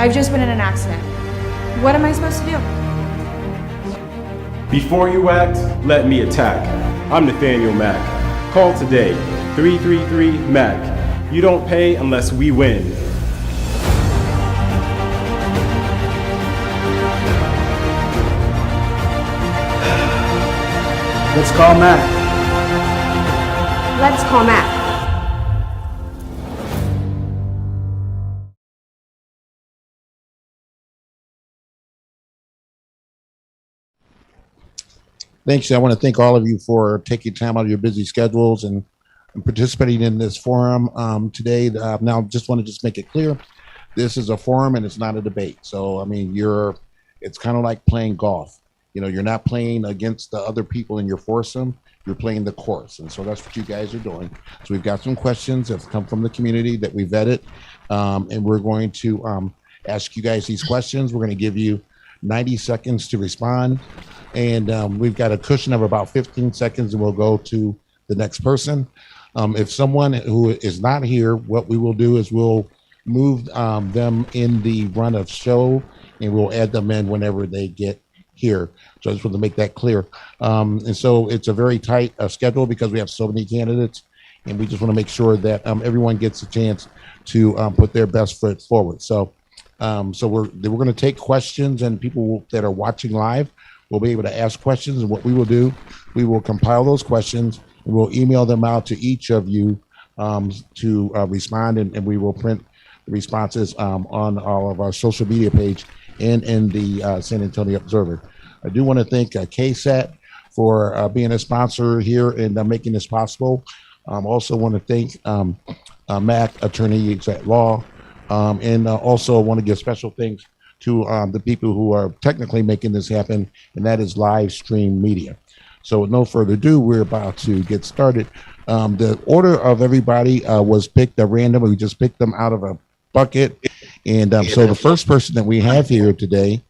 I've just been in an accident. What am I supposed to do? Before you act, let me attack. I'm Nathaniel Mack. Call today, 333-MAC. You don't pay unless we win. Let's call Mac. Let's call Mac. Thanks. I want to thank all of you for taking time out of your busy schedules and participating in this forum today. Now, just want to make it clear, this is a forum and it's not a debate. So, I mean, it's kind of like playing golf. You know, you're not playing against the other people in your foursome. You're playing the course. And so that's what you guys are doing. So we've got some questions that have come from the community that we vetted. And we're going to ask you guys these questions. We're going to give you 90 seconds to respond. And we've got a cushion of about 15 seconds and we'll go to the next person. If someone who is not here, what we will do is we'll move them in the run of show and we'll add them in whenever they get here. So I just want to make that clear. And so it's a very tight schedule because we have so many candidates and we just want to make sure that everyone gets a chance to put their best foot forward. So we're going to take questions and people that are watching live will be able to ask questions. And what we will do, we will compile those questions and we'll email them out to each of you to respond. And we will print the responses on all of our social media page and in the San Antonio Observer. I do want to thank KSAT for being a sponsor here and making this possible. Also want to thank Mac, attorneys at law, and also want to give special thanks to the people who are technically making this happen, and that is Live Stream Media. So with no further ado, we're about to get started. The order of everybody was picked at random. We just picked them out of a bucket. And so the first person that we have here today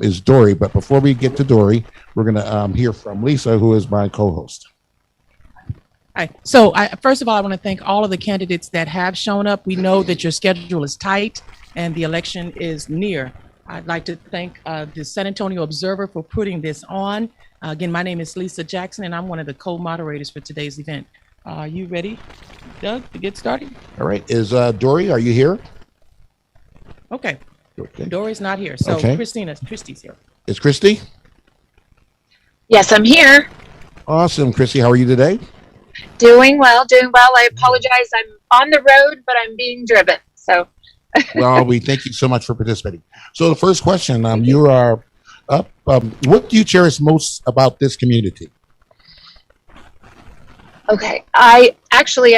is Dory. But before we get to Dory, we're going to hear from Lisa, who is my co-host. Hi. So first of all, I want to thank all of the candidates that have shown up. We know that your schedule is tight and the election is near. I'd like to thank the San Antonio Observer for putting this on. Again, my name is Lisa Jackson, and I'm one of the co-moderators for today's event. Are you ready, Doug, to get started? All right. Is Dory, are you here? Okay. Okay. Dory's not here. So Okay. Christie's here. Is Christie? Yes, I'm here. Awesome. Christie, how are you today? Doing well. I apologize. I'm on the road, but I'm being driven. So, Well, we thank you so much for participating. So the first question, you are up. What do you cherish most about this community? okay. I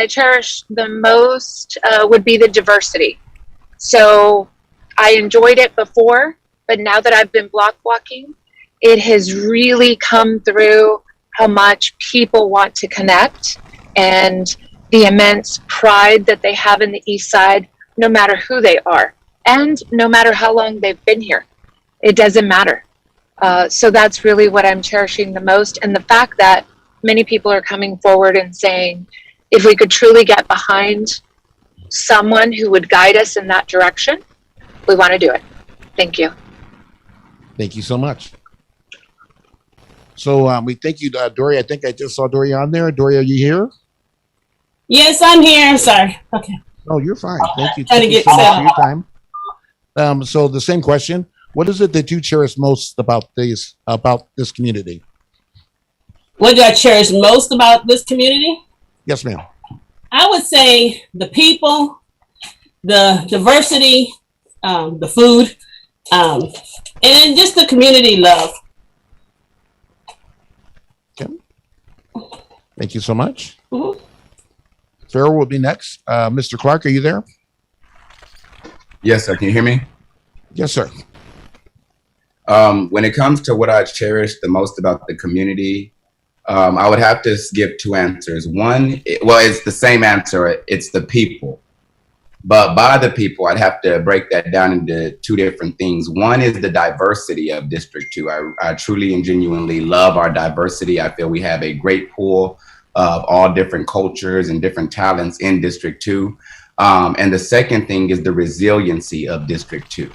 cherish the most would be the diversity. So I enjoyed it before, but now that I've been block walking, it has really come through how much people want to connect and the immense pride that they have in the East Side, no matter who they are and no matter how long they've been here. It doesn't matter. So that's really what I'm cherishing the most. And the fact that many people are coming forward and saying, if we could truly get behind someone who would guide us in that direction, we want to do it. Thank you. Thank you so much. So we thank you, Dory. I think I just saw Dory on there. Dory, are you here? Yes, I'm here. I'm sorry. Okay. No, you're fine. Thank you. Trying to Thank you get so much set for your time. So the same question. What is it that you cherish most about this community? What do I cherish most about this community? Yes, ma'am. I would say the people, the diversity, the food, and then just the community love. Okay. Thank you so much. Mm-hmm. Farrell will be next. Mr. Clark, are you there? Yes, sir. Can you hear me? Yes, sir. When it comes to what I cherish the most about the community, I would have to give two answers. One, it's the same answer. It's the people. But by the people, I'd have to break that down into two different things. One is the diversity of District 2. I truly and genuinely love our diversity. I feel we have a great pool of all different cultures and different talents in District 2. And the second thing is the resiliency of District 2.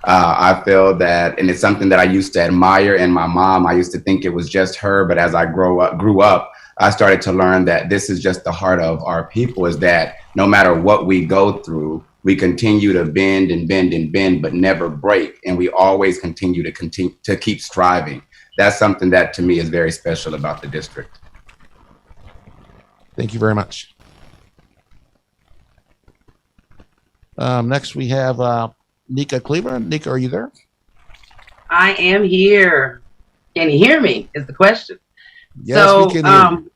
I feel that, and it's something that I used to admire in my mom. I used to think it was just her, but as I grew up, I started to learn that this is just the heart of our people, is that no matter what we go through, we continue to bend and bend and bend, but never break. And we always continue to keep striving. That's something that to me is very special about the district. Thank you very much. Next we have Nika Cleaver. Nika, are you there? I am here. Can you hear me? Is the question. Yes, So, we can hear you.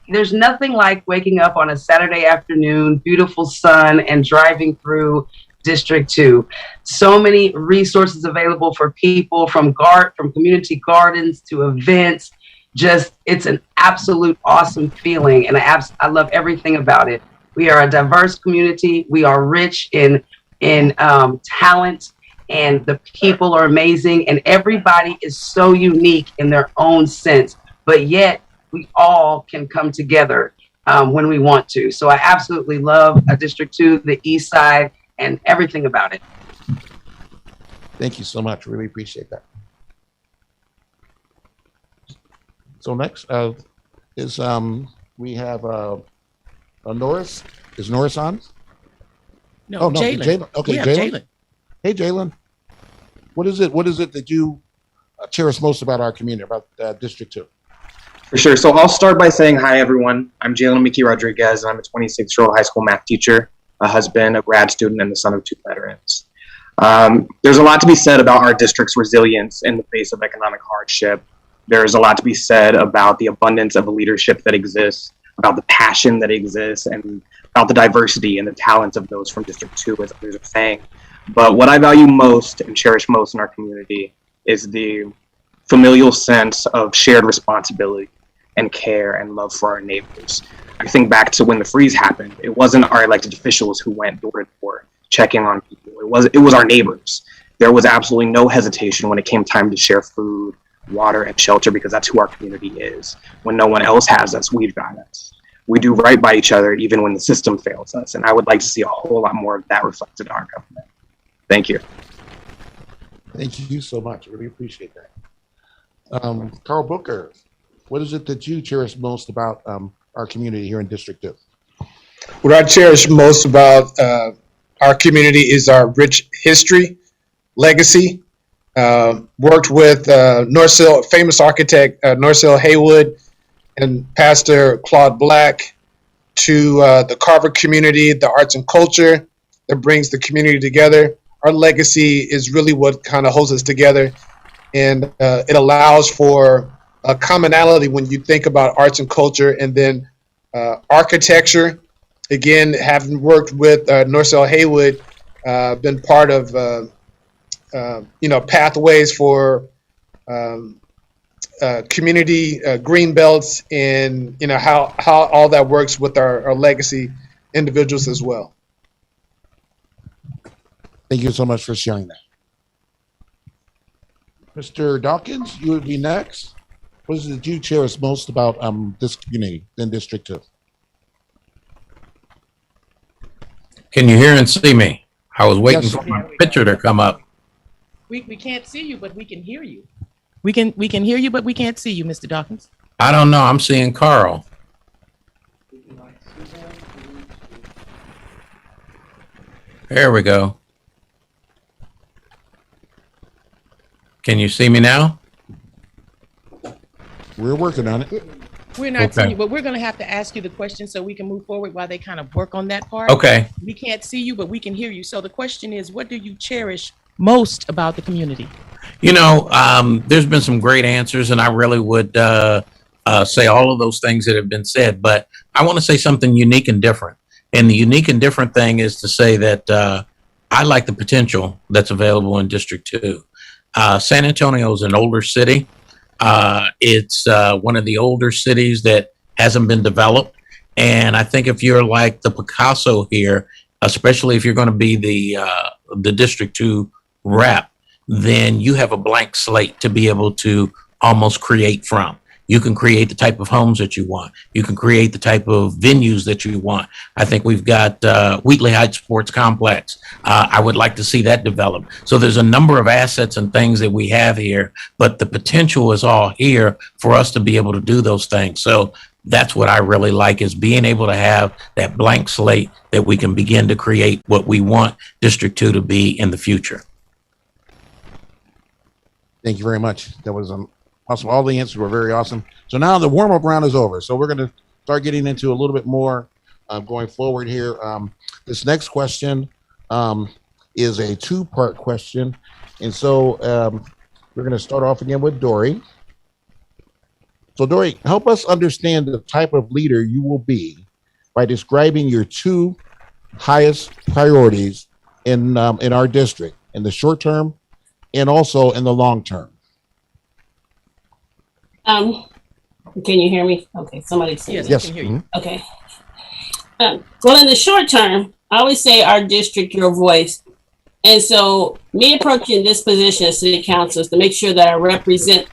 there's nothing like waking up on a Saturday afternoon, beautiful sun, and driving through District 2. So many resources available for people, from community gardens to events. Just, it's an absolute awesome feeling, and I love everything about it. We are a diverse community. We are rich in talent, and the people are amazing, and everybody is so unique in their own sense, but yet we all can come together when we want to. So I absolutely love District 2, the East Side, and everything about it. Thank you so much. Really appreciate that. So next is we have Norris. Is Norris on? No, Oh, no, Jalen. Jalen. Okay, We have Jalen. Hey, Jalen. What is it that you cherish most about our community, about District 2? For sure. So I'll start by saying hi, everyone. I'm Jalen Mickey Rodriguez, and I'm a 26-year-old high school math teacher, a husband, a grad student, and the son of 2 veterans. There's a lot to be said about our district's resilience in the face of economic hardship. There's a lot to be said about the abundance of leadership that exists, about the passion that exists, and about the diversity and the talents of those from District 2, as others are saying. But what I value most and cherish most in our community is the familial sense of shared responsibility and care and love for our neighbors. I think back to when the freeze happened. It wasn't our elected officials who went door to door checking on people. It was our neighbors. There was absolutely no hesitation when it came time to share food, water, and shelter, because that's who our community is. When no one else has us, we've got us. We do right by each other even when the system fails us, and I would like to see a whole lot more of that reflected in our government. Thank you. Thank you so much. Really appreciate that. Carl Booker, what is it that you cherish most about our community here in District 2? What I cherish most about our community is our rich history, legacy. Worked with Norris Hill, famous architect Norris Hill Haywood, and Pastor Claude Black, to the Carver community, the arts and culture that brings the community together. Our legacy is really what kind of holds us together, and it allows for a commonality when you think about arts and culture, and then architecture. Again, having worked with Norris Hill Haywood, been part of pathways for community green belts, and how all that works with our legacy individuals as well. Thank you so much for sharing that. Mr. Dawkins, you would be next. What is it that you cherish most about this community in District 2? Can you hear and see me? I was waiting Yes. for my picture to come up. We can't see you, but we can hear you. We can hear you, but we can't see you, Mr. Dawkins. I don't know. I'm seeing Carl. There we go. Can you see me now? We're working on it. We're not Okay. seeing you, but we're going to have to ask you the question so we can move forward while they kind of work on that part. Okay. We can't see you, but we can hear you. So the question is, what do you cherish most about the community? You know, there's been some great answers, and I really would say all of those things that have been said, but I want to say something unique and different. And the unique and different thing is to say that I like the potential that's available in District 2. San Antonio is an older city. It's one of the older cities that hasn't been developed. And I think if you're like the Picasso here, especially if you're going to be the District 2 rep, then you have a blank slate to be able to almost create from. You can create the type of homes that you want. You can create the type of venues that you want. I think we've got Wheatley Heights Sports Complex. I would like to see that develop. So there's a number of assets and things that we have here, but the potential is all here for us to be able to do those things. So that's what I really like, is being able to have that blank slate that we can begin to create what we want District 2 to be in the future. Thank you very much. That was awesome. All the answers were very awesome. So now the warm-up round is over. So we're going to start getting into a little bit more going forward here. This next question is a two-part question. And so we're going to start off again with Dory. So Dory, help us understand the type of leader you will be by describing your two highest priorities in our district, in the short term and also in the long term. Can you hear me? Okay, somebody says yes. I can hear you. Okay. Well, in the short term, I always say our district, your voice. And so me approaching this position as city council is to make sure that I represent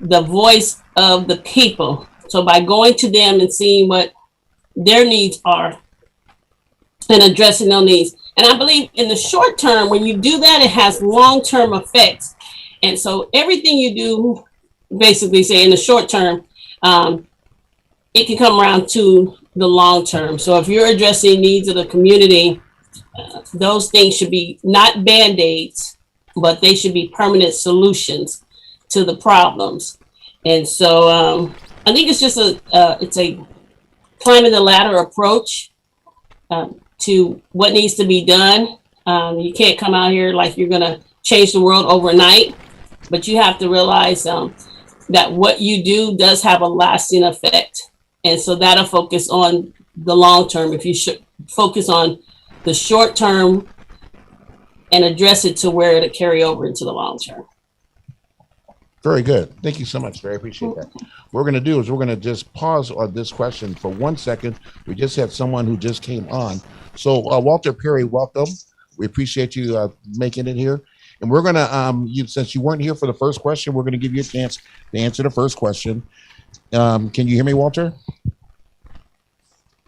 the voice of the people. So by going to them and seeing what their needs are and addressing those needs. And I believe in the short term, when you do that, it has long-term effects. And so everything you do, basically say in the short term, it can come around to the long term. So if you're addressing needs of the community, those things should be not Band-Aids, but they should be permanent solutions to the problems. And so I think it's just it's a climbing the ladder approach to what needs to be done. You can't come out here like you're going to change the world overnight, but you have to realize that what you do does have a lasting effect. And so that'll focus on the long term. If you should focus on the short term and address it to where it'll carry over into the long term. Very good. Thank you so much. Very appreciate that. What we're going to do is we're going to just pause on this question for 1 second. We just had someone who just came on. So Walter Perry, welcome. We appreciate you making it here. And we're going to, since you weren't here for the first question, we're going to give you a chance to answer the first question. Can you hear me, Walter?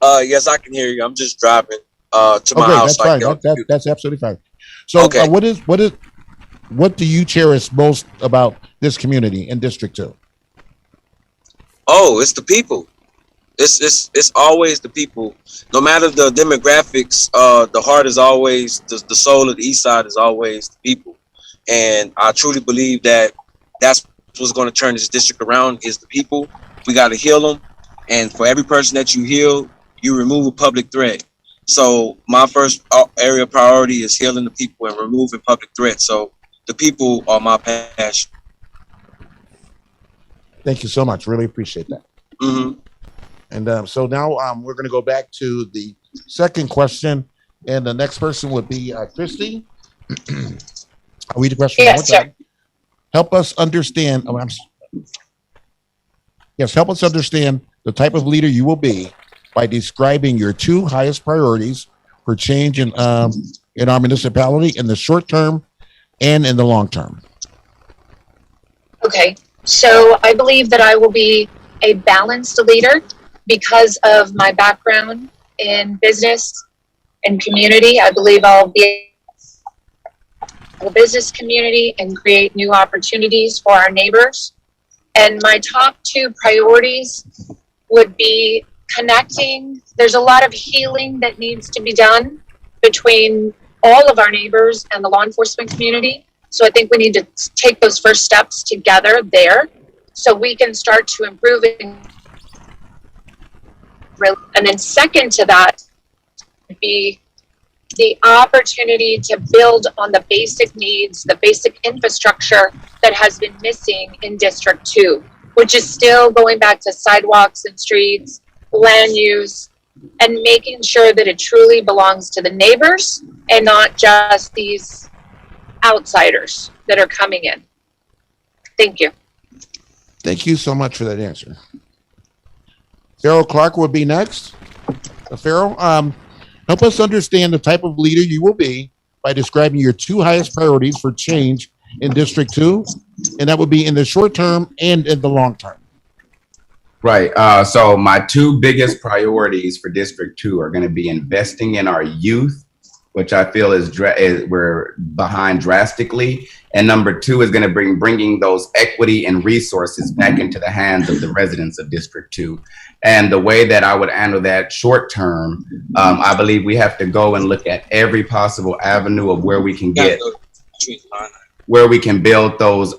Yes, I can hear you. I'm just driving to my house. That's fine. That's absolutely fine. So okay. What do you cherish most about this community in District 2? Oh, it's the people. It's always the people. No matter the demographics, the heart is always the soul of the East Side is always the people. And I truly believe that that's what's going to turn this district around is the people. We got to heal them. And for every person that you heal, you remove a public threat. So my first area of priority is healing the people and removing public threats. So the people are my passion. Thank you so much. Really appreciate that. Mm-hmm. And so now we're going to go back to the second question. And the next person would be Christie. I'll read the question one more time. Help us understand. Help us understand the type of leader you will be by describing your two highest priorities for change in our municipality in the short term and in the long term. Okay, so I believe that I will be a balanced leader because of my background in business and community. I believe I'll be the business community and create new opportunities for our neighbors. And my top two priorities would be connecting. There's a lot of healing that needs to be done between all of our neighbors and the law enforcement community. So I think we need to take those first steps together there so we can start to improve it. And then second to that would be the opportunity to build on the basic needs, the basic infrastructure that has been missing in District 2, which is still going back to sidewalks and streets, land use, and making sure that it truly belongs to the neighbors and not just these outsiders that are coming in. Thank you. Thank you so much for that answer. Farrell Clark will be next. Farrell, help us understand the type of leader you will be by describing your two highest priorities for change in District 2, and that would be in the short term and in the long term. Right. So my two biggest priorities for District 2 are going to be investing in our youth, which I feel is we're behind drastically. And number two is going to bringing those equity and resources back into the hands of the residents of District 2. And the way that I would handle that short term, I believe we have to go and look at every possible avenue of where we can get, where we can build those,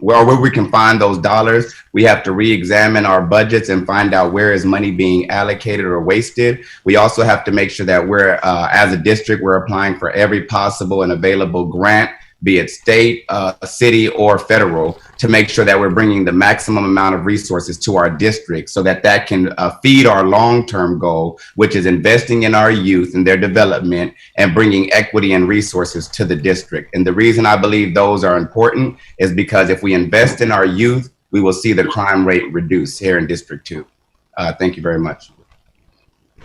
where we can find those dollars. We have to re-examine our budgets and find out where is money being allocated or wasted. We also have to make sure that we're, as a district, we're applying for every possible and available grant, be it state, city, or federal, to make sure that we're bringing the maximum amount of resources to our district so that that can feed our long-term goal, which is investing in our youth and their development and bringing equity and resources to the district. And the reason I believe those are important is because if we invest in our youth, we will see the crime rate reduce here in District 2. Thank you very much.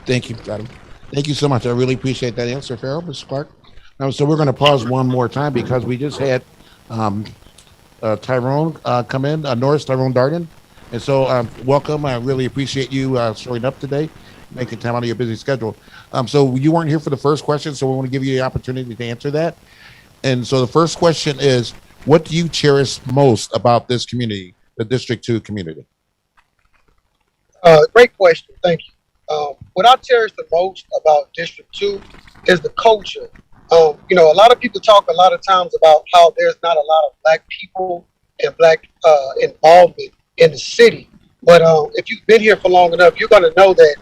Thank you, Adam. Thank you so much. I really appreciate that answer, Farrell. Mr. Clark. So we're going to pause one more time because we just had Tyrone come in, Norris, Tyrone Darden. And so welcome. I really appreciate you showing up today, making time out of your busy schedule. So you weren't here for the first question, so we want to give you the opportunity to answer that. And so the first question is, what do you cherish most about this community, the District 2 community? Great question. Thank you. What I cherish the most about District 2 is the culture. You know, a lot of people talk a lot of times about how there's not a lot of Black people and Black involvement in the city. But if you've been here for long enough, you're going to know that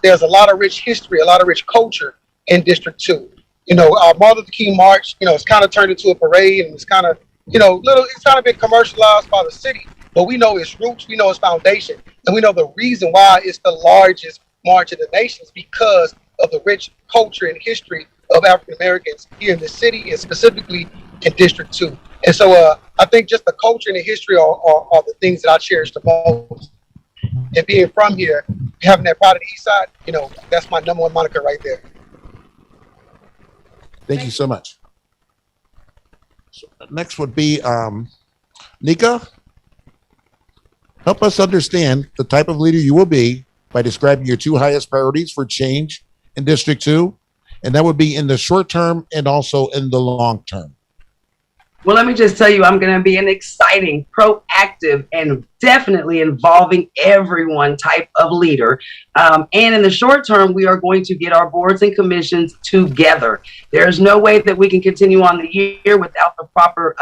there's a lot of rich history, a lot of rich culture in District 2. You know, our Martin Luther King March, you know, it's kind of turned into a parade, and it's kind of, you know, it's kind of been commercialized by the city. But we know its roots, we know its foundation, and we know the reason why it's the largest march in the nation is because of the rich culture and history of African Americans here in the city, and specifically in District 2. And so I think just the culture and the history are the things that I cherish the most. And being from here, having that pride of the East Side, you know, that's my number one moniker right there. Thank you so much. So next would be Nika. Help us understand the type of leader you will be by describing your two highest priorities for change in District 2. And that would be in the short term and also in the long term. Well, let me just tell you, I'm going to be an exciting, proactive, and definitely involving everyone type of leader. And in the short term, we are going to get our boards and commissions together. There's no way that we can continue on the year without the proper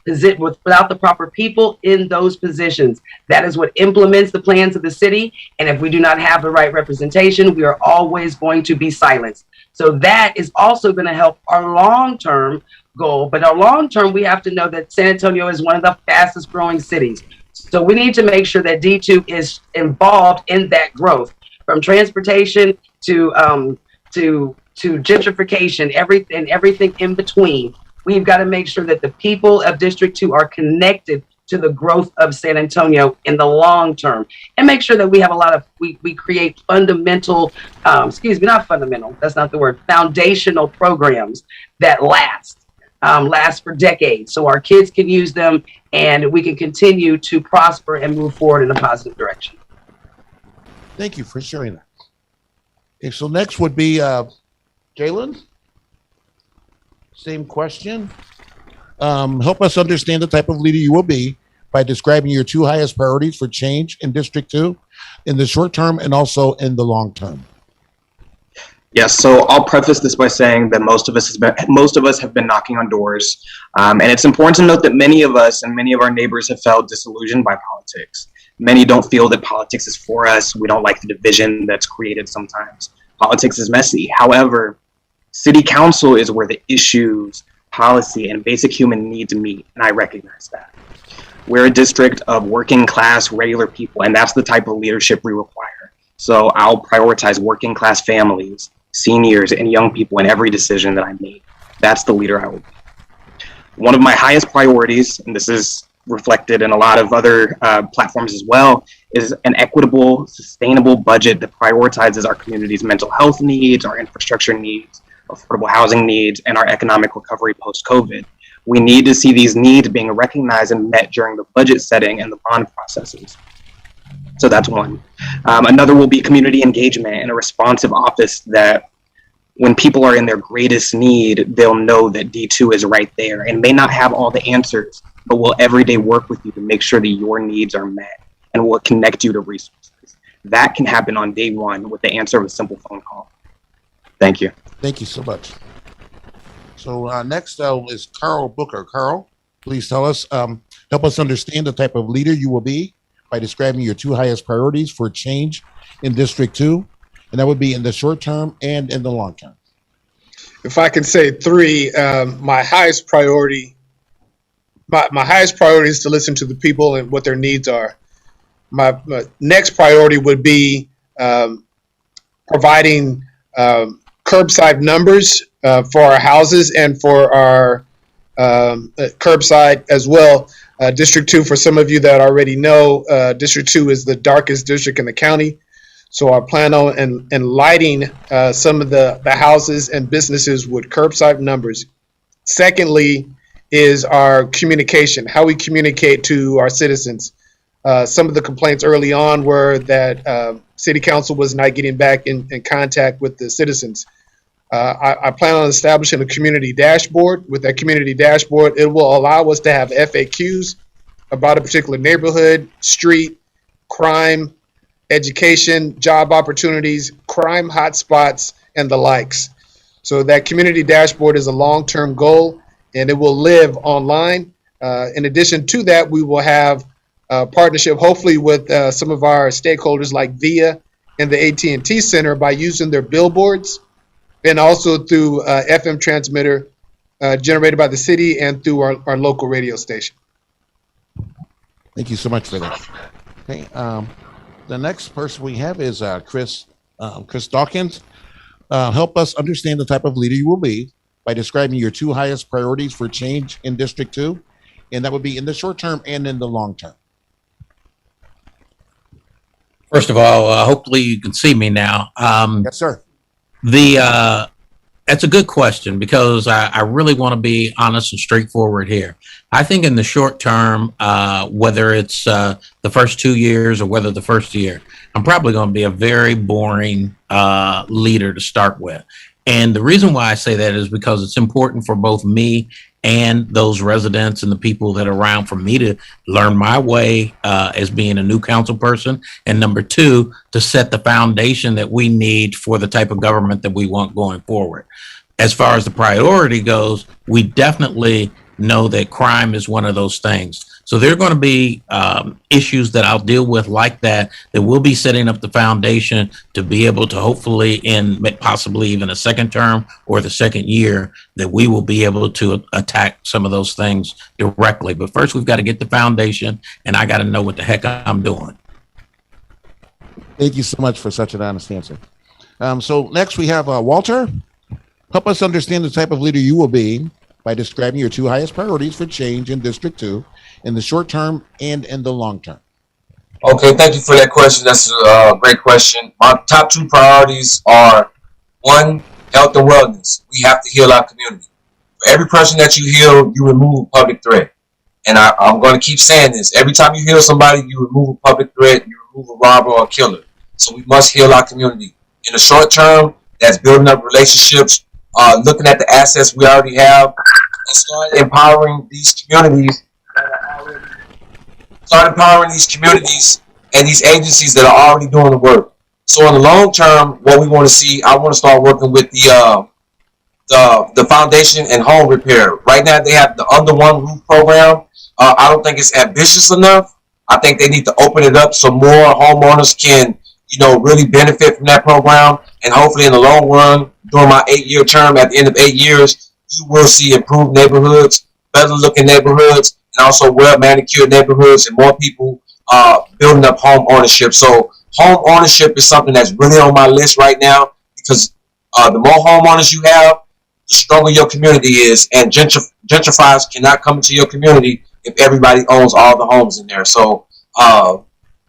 without the proper people in those positions. That is what implements the plans of the city. And if we do not have the right representation, we are always going to be silenced. So that is also going to help our long-term goal. But our long-term, we have to know that San Antonio is one of the fastest growing cities. So we need to make sure that D2 is involved in that growth, from transportation to gentrification, everything in between. We've got to make sure that the people of District 2 are connected to the growth of San Antonio in the long term, and make sure that we have we create fundamental, not fundamental, that's not the word, foundational programs that last for decades, so our kids can use them and we can continue to prosper and move forward in a positive direction. Thank you for sharing that. Okay, so next would be Jalen. Same question. Help us understand the type of leader you will be by describing your two highest priorities for change in District 2 in the short term and also in the long term. Yes, so I'll preface this by saying that most of us have been knocking on doors, and it's important to note that many of us and many of our neighbors have felt disillusioned by politics. Many don't feel that politics is for us. We don't like the division that's created sometimes. Politics is messy. However, City Council is where the issues, policy, and basic human needs meet, and I recognize that. We're a district of working class, regular people, and that's the type of leadership we require. So I'll prioritize working class families, seniors, and young people in every decision that I make. That's the leader I will be. One of my highest priorities, and this is reflected in a lot of other platforms as well, is an equitable, sustainable budget that prioritizes our community's mental health needs, our infrastructure needs, affordable housing needs, and our economic recovery post-COVID. We need to see these needs being recognized and met during the budget setting and the bond processes. So that's one. Another will be community engagement and a responsive office that when people are in their greatest need, they'll know that D2 is right there and may not have all the answers, but will every day work with you to make sure that your needs are met and will connect you to resources. That can happen on day one with the answer of a simple phone call. Thank you. Thank you so much. So next is Carl Booker. Carl, please tell us, help us understand the type of leader you will be by describing your 2 highest priorities for change in District 2, and that would be in the short term and in the long term. If I can say 3, my highest priority is to listen to the people and what their needs are. My next priority would be providing curbside numbers for our houses and for our curbside as well. District 2, for some of you that already know, District 2 is the darkest district in the county. So I plan on lighting some of the houses and businesses with curbside numbers. Secondly is our communication, how we communicate to our citizens. Some of the complaints early on were that City Council was not getting back in contact with the citizens. I plan on establishing a community dashboard. With that community dashboard, it will allow us to have FAQs about a particular neighborhood, street, crime, education, job opportunities, crime hotspots, and the likes. So that community dashboard is a long-term goal, and it will live online. In addition to that, we will have a partnership, hopefully with some of our stakeholders like VIA and the AT&T Center by using their billboards, and also through FM transmitter generated by the city and through our local radio station. Thank you so much for that. Okay, the next person we have is Chris Dawkins. Help us understand the type of leader you will be by describing your 2 highest priorities for change in District 2, and that would be in the short term and in the long term. First of all, hopefully you can see me now. Yes, sir. That's a good question because I really want to be honest and straightforward here. I think in the short term, whether it's the first 2 years or whether the first year, I'm probably going to be a very boring leader to start with. And the reason why I say that is because it's important for both me and those residents and the people that are around for me to learn my way as being a new council person. And number 2, to set the foundation that we need for the type of government that we want going forward. As far as the priority goes, we definitely know that crime is one of those things. So there are going to be issues that I'll deal with like that will be setting up the foundation to be able to hopefully in possibly even a second term or the second year that we will be able to attack some of those things directly. But first we've got to get the foundation and I got to know what the heck I'm doing. Thank you so much for such an honest answer. So next we have Walter. Help us understand the type of leader you will be by describing your 2 highest priorities for change in District 2 in the short term and in the long term. Okay, thank you for that question. That's a great question. My top 2 priorities are 1, health and wellness. We have to heal our community. For every person that you heal, you remove public threat. And I'm going to keep saying this. Every time you heal somebody, you remove a public threat, you remove a robber or a killer. So we must heal our community. In the short term, that's building up relationships, looking at the assets we already have, and start empowering these communities. And these agencies that are already doing the work. So in the long term, what we want to see, I want to start working with the foundation and home repair. Right now, they have the Under One Roof program. I don't think it's ambitious enough. I think they need to open it up so more homeowners can, really benefit from that program. And hopefully, in the long run, during my 8-year term, at the end of 8 years, you will see improved neighborhoods, better looking neighborhoods, and also well manicured neighborhoods, and more people building up home ownership. So home ownership is something that's really on my list right now because the more homeowners you have, the stronger your community is, and gentrifiers cannot come into your community if everybody owns all the homes in there. So home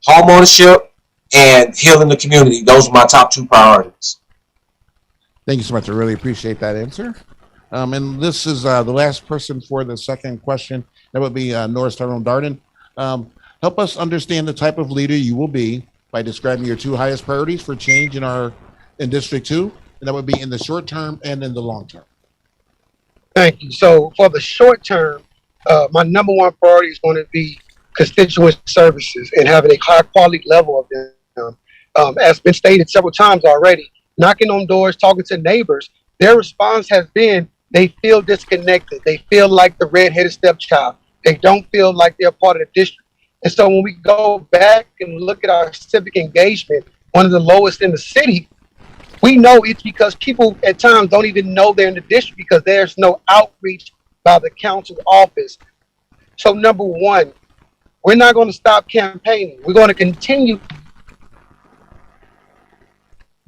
ownership and healing the community, those are my top 2 priorities. Thank you so much. I really appreciate that answer. And this is the last person for the second question. That would be Norris, Tyrone, Darden. Help us understand the type of leader you will be by describing your two highest priorities for change in District 2, and that would be in the short term and in the long term. Thank you. So for the short term, my number one priority is going to be constituent services and having a high quality level of them. As been stated several times already, knocking on doors, talking to neighbors, their response has been they feel disconnected. They feel like the redheaded stepchild. They don't feel like they're part of the district. And so when we go back and look at our civic engagement, one of the lowest in the city, we know it's because people at times don't even know they're in the district because there's no outreach by the council office. So number one, we're not going to stop campaigning. We're going to continue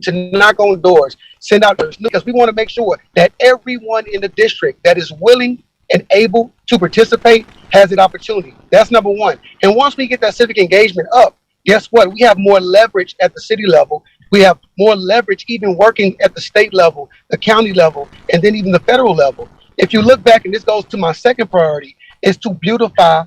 to knock on doors, send out doors, because we want to make sure that everyone in the district that is willing and able to participate has an opportunity. That's number one. And once we get that civic engagement up, guess what? We have more leverage at the city level. We have more leverage even working at the state level, the county level, and then even the federal level. If you look back, and this goes to my second priority, is to beautify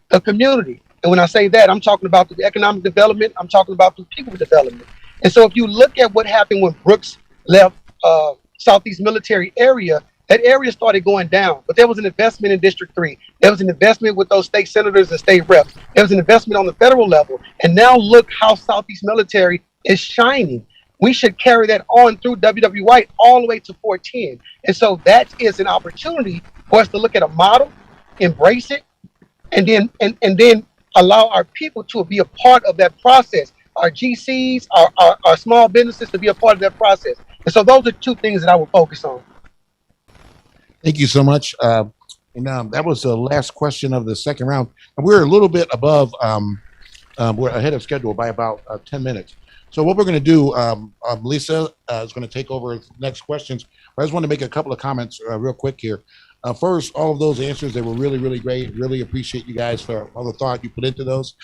the community. And when I say that, I'm talking about the economic development. I'm talking about the people development. And so if you look at what happened when Brooks left Southeast Military Area, that area started going down. But there was an investment in District 3. There was an investment with those state senators and state reps. There was an investment on the federal level. And now look how Southeast Military is shining. We should carry that on through WW White all the way to 410. And so that is an opportunity for us to look at a model, embrace it, and then allow our people to be a part of that process. Our GCs, our small businesses to be a part of that process. And so those are two things that I will focus on. Thank you so much. And that was the last question of the second round. We're a little bit above, we're ahead of schedule by about 10 minutes. So what we're going to do, Lisa is going to take over next questions. But I just want to make a couple of comments real quick here. First, all of those answers, they were really, really great. Really appreciate you guys for all the thought you put into those.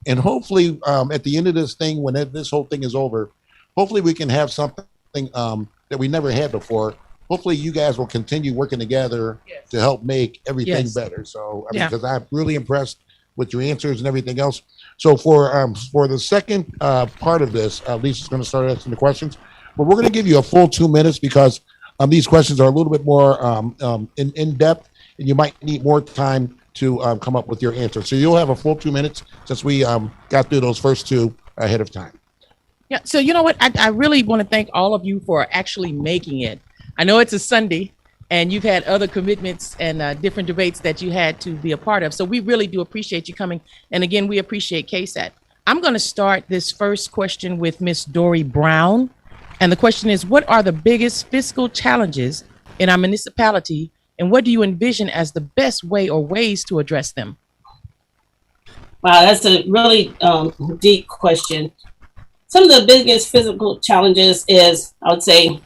And hopefully at the end of this thing, when this whole thing is over, hopefully we can have something that we never had before. Hopefully you guys will continue working together to help make everything better. So, because I'm really impressed with your answers and everything else. So for the second part of this, Lisa's going to start asking the questions, but we're going to give you a full 2 minutes because these questions are a little bit more in depth, and you might need more time to come up with your answer. So you'll have a full 2 minutes since we got through those first two ahead of time. Yeah. So you know what? I really want to thank all of you for actually making it. I know it's a Sunday and you've had other commitments and different debates that you had to be a part of. So we really do appreciate you coming. And again, we appreciate KSAT. I'm going to start this first question with Miss Dory Brown. And the question is, what are the biggest fiscal challenges in our municipality? And what do you envision as the best way or ways to address them? Wow, that's a really deep question. Some of the biggest physical challenges is, I would say,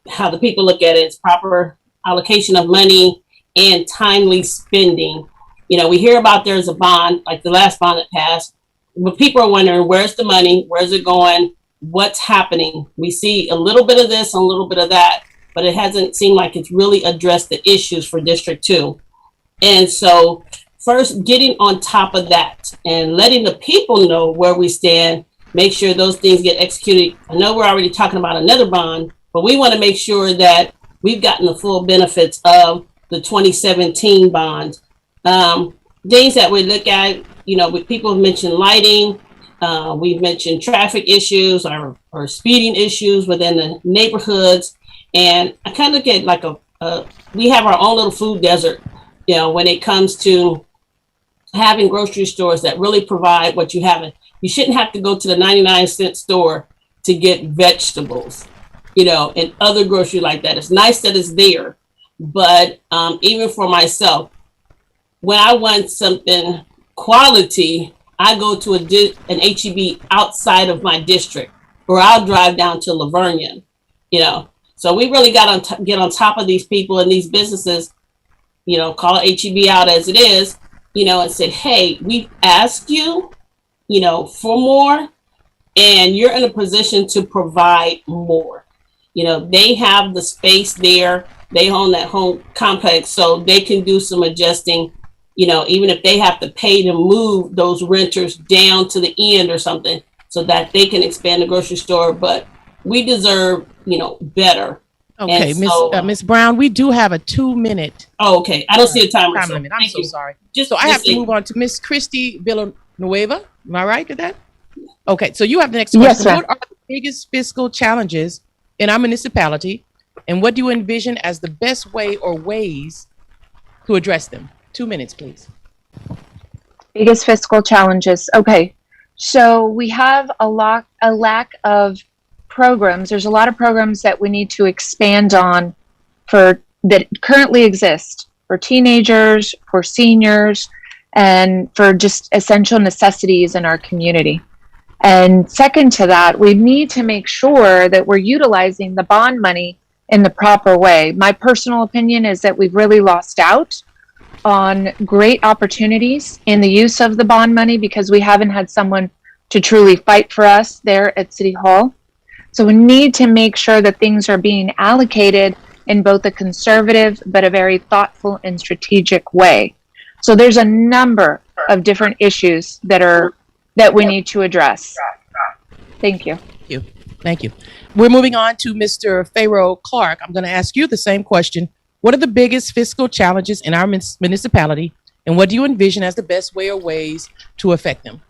how the people look at it. It's proper allocation of money and timely spending. You know, we hear about there's a bond, like the last bond that passed, but people are wondering, where's the money? Where's it going? What's happening? We see a little bit of this and a little bit of that, but it hasn't seemed like it's really addressed the issues for District 2. And so first, getting on top of that and letting the people know where we stand, make sure those things get executed. I know we're already talking about another bond, but we want to make sure that we've gotten the full benefits of the 2017 bond. Things that we look at, you know, people have mentioned lighting, we've mentioned traffic issues or speeding issues within the neighborhoods. And I kind of look at like we have our own little food desert, you know, when it comes to having grocery stores that really provide what you have. You shouldn't have to go to the 99-cent store to get vegetables, you know, and other grocery like that. It's nice that it's there, but even for myself, when I want something quality, I go to an HEB outside of my district, or I'll drive down to Lavernia, you know. So we really got to get on top of these people and these businesses, you know, call HEB out as it is, you know, and said, hey, we've asked you, you know, for more, and you're in a position to provide more. You know, they have the space there. They own that home complex, so they can do some adjusting. even if they have to pay to move those renters down to the end or something so that they can expand the grocery store. But we deserve, better. Okay, And so, Miss Brown, we do have a 2-minute oh, okay. I don't see a timer. time so limit. I'm thank so you. sorry. Just So I have to say- move on to Miss Christie Villanueva. Am I right with that? Okay, so you have the next Yes, question. sir. What are the biggest fiscal challenges in our municipality, and what do you envision as the best way or ways to address them? 2 minutes, please. Biggest fiscal challenges. Okay. So we have a lack of programs. There's a lot of programs that we need to expand on that currently exist for teenagers, for seniors, and for just essential necessities in our community. And second to that, we need to make sure that we're utilizing the bond money in the proper way. My personal opinion is that we've really lost out on great opportunities in the use of the bond money because we haven't had someone to truly fight for us there at City Hall. So we need to make sure that things are being allocated in both a conservative but a very thoughtful and strategic way. So there's a number of different issues that we need to address. Thank you. Thank you. We're moving on to Mr. Pharaoh Clark. I'm going to ask you the same question. What are the biggest fiscal challenges in our municipality, and what do you envision as the best way or ways to affect them?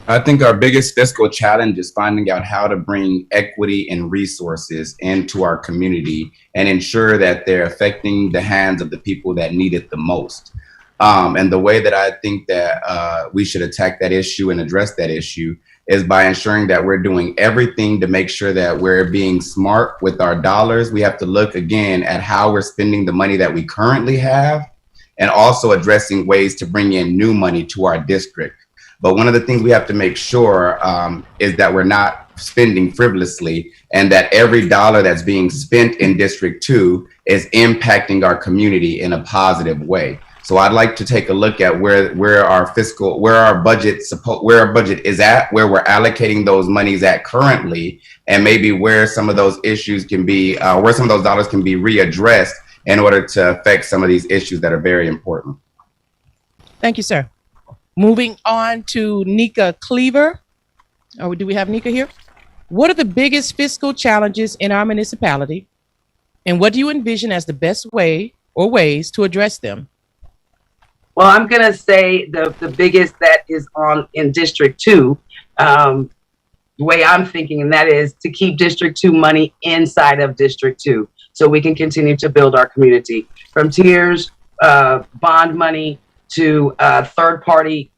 I think our biggest fiscal challenge is finding out how to bring equity and resources into our community and ensure that they're affecting the hands of the people that need it the most. And the way that I think that we should attack that issue and address that issue is by ensuring that we're doing everything to make sure that we're being smart with our dollars. We have to look again at how we're spending the money that we currently have and also addressing ways to bring in new money to our district. But one of the things we have to make sure is that we're not spending frivolously and that every dollar that's being spent in District 2 is impacting our community in a positive way. So I'd like to take a look at where our budget is at, where we're allocating those monies at currently, and maybe where some of those issues can be, where some of those dollars can be readdressed in order to affect some of these issues that are very important. Thank you, sir. Moving on to Nika Cleaver. Oh, do we have Nika here? What are the biggest fiscal challenges in our municipality, and what do you envision as the best way or ways to address them? Well, I'm going to say the biggest that is in District 2, the way I'm thinking, and that is to keep District 2 money inside of District 2 so we can continue to build our community. From tiers, bond money, to third party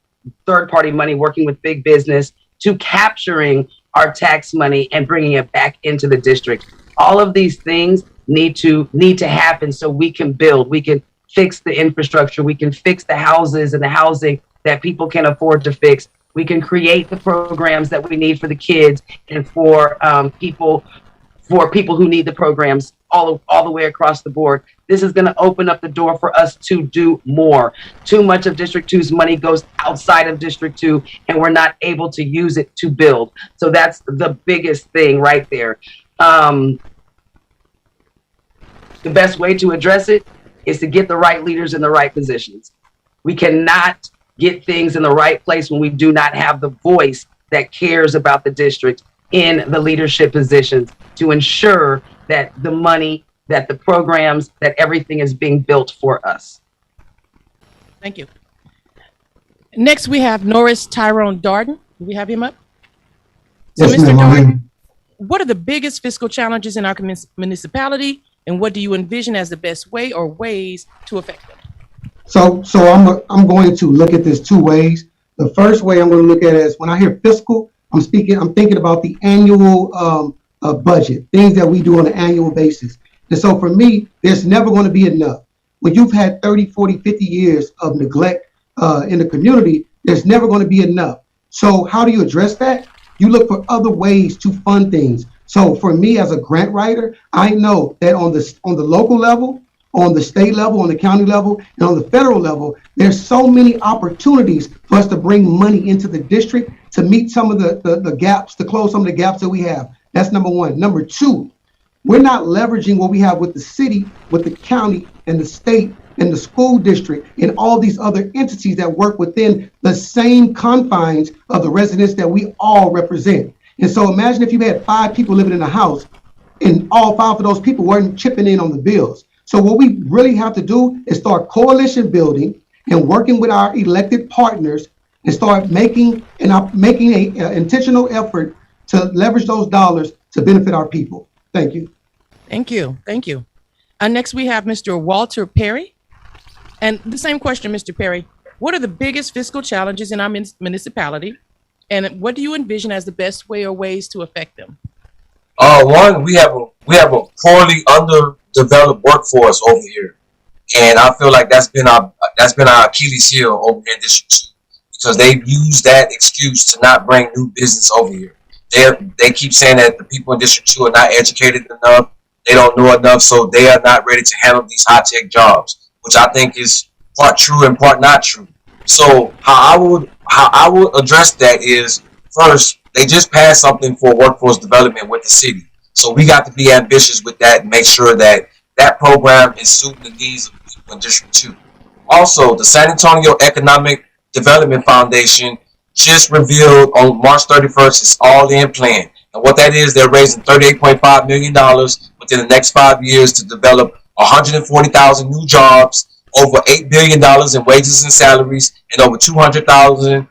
money, working with big business, to capturing our tax money and bringing it back into the district. All of these things need to happen so we can build, we can fix the infrastructure, we can fix the houses and the housing that people can afford to fix. We can create the programs that we need for the kids and for people who need the programs all the way across the board. This is going to open up the door for us to do more. Too much of District 2's money goes outside of District 2, and we're not able to use it to build. So that's the biggest thing right there. The best way to address it is to get the right leaders in the right positions. We cannot get things in the right place when we do not have the voice that cares about the district in the leadership positions to ensure that the money, that the programs, that everything is being built for us. Thank you. Next, we have Norris Tyrone Darden. Do we have him up? So, Yes, Mr. ma'am. Darden, what are the biggest fiscal challenges in our municipality, and what do you envision as the best way or ways to affect them? So I'm going to look at this two ways. The first way I'm going to look at it is when I hear fiscal, I'm thinking about the annual budget, things that we do on an annual basis. And so for me, there's never going to be enough. When you've had 30, 40, 50 years of neglect in the community, there's never going to be enough. So how do you address that? You look for other ways to fund things. So for me as a grant writer, I know that on the local level, on the state level, on the county level, and on the federal level, there's so many opportunities for us to bring money into the district to meet some of the gaps, to close some of the gaps that we have. That's number one. Number two, we're not leveraging what we have with the city, with the county, and the state, and the school district and all these other entities that work within the same confines of the residents that we all represent. And so imagine if you had 5 people living in a house and all 5 of those people weren't chipping in on the bills. So what we really have to do is start coalition building and working with our elected partners and start making a intentional effort to leverage those dollars to benefit our people. Thank you. Thank you. Thank you. Next, we have Mr. Walter Perry. And the same question, Mr. Perry. What are the biggest fiscal challenges in our municipality? And what do you envision as the best way or ways to affect them? One, we have a poorly underdeveloped workforce over here, and I feel like that's been our Achilles heel over here in District 2, because they've used that excuse to not bring new business over here. They keep saying that the people in District 2 are not educated enough, they don't know enough, so they are not ready to handle these high-tech jobs, which I think is part true and part not true. So how I would address that is, first, they just passed something for workforce development with the city. So we got to be ambitious with that and make sure that that program is suiting the needs of people in District 2. Also, the San Antonio Economic Development Foundation just revealed on March 31st its all-in plan. And what that is, they're raising $38.5 million within the next 5 years to develop 140,000 new jobs, over $8 billion in wages and salaries, and over 200,000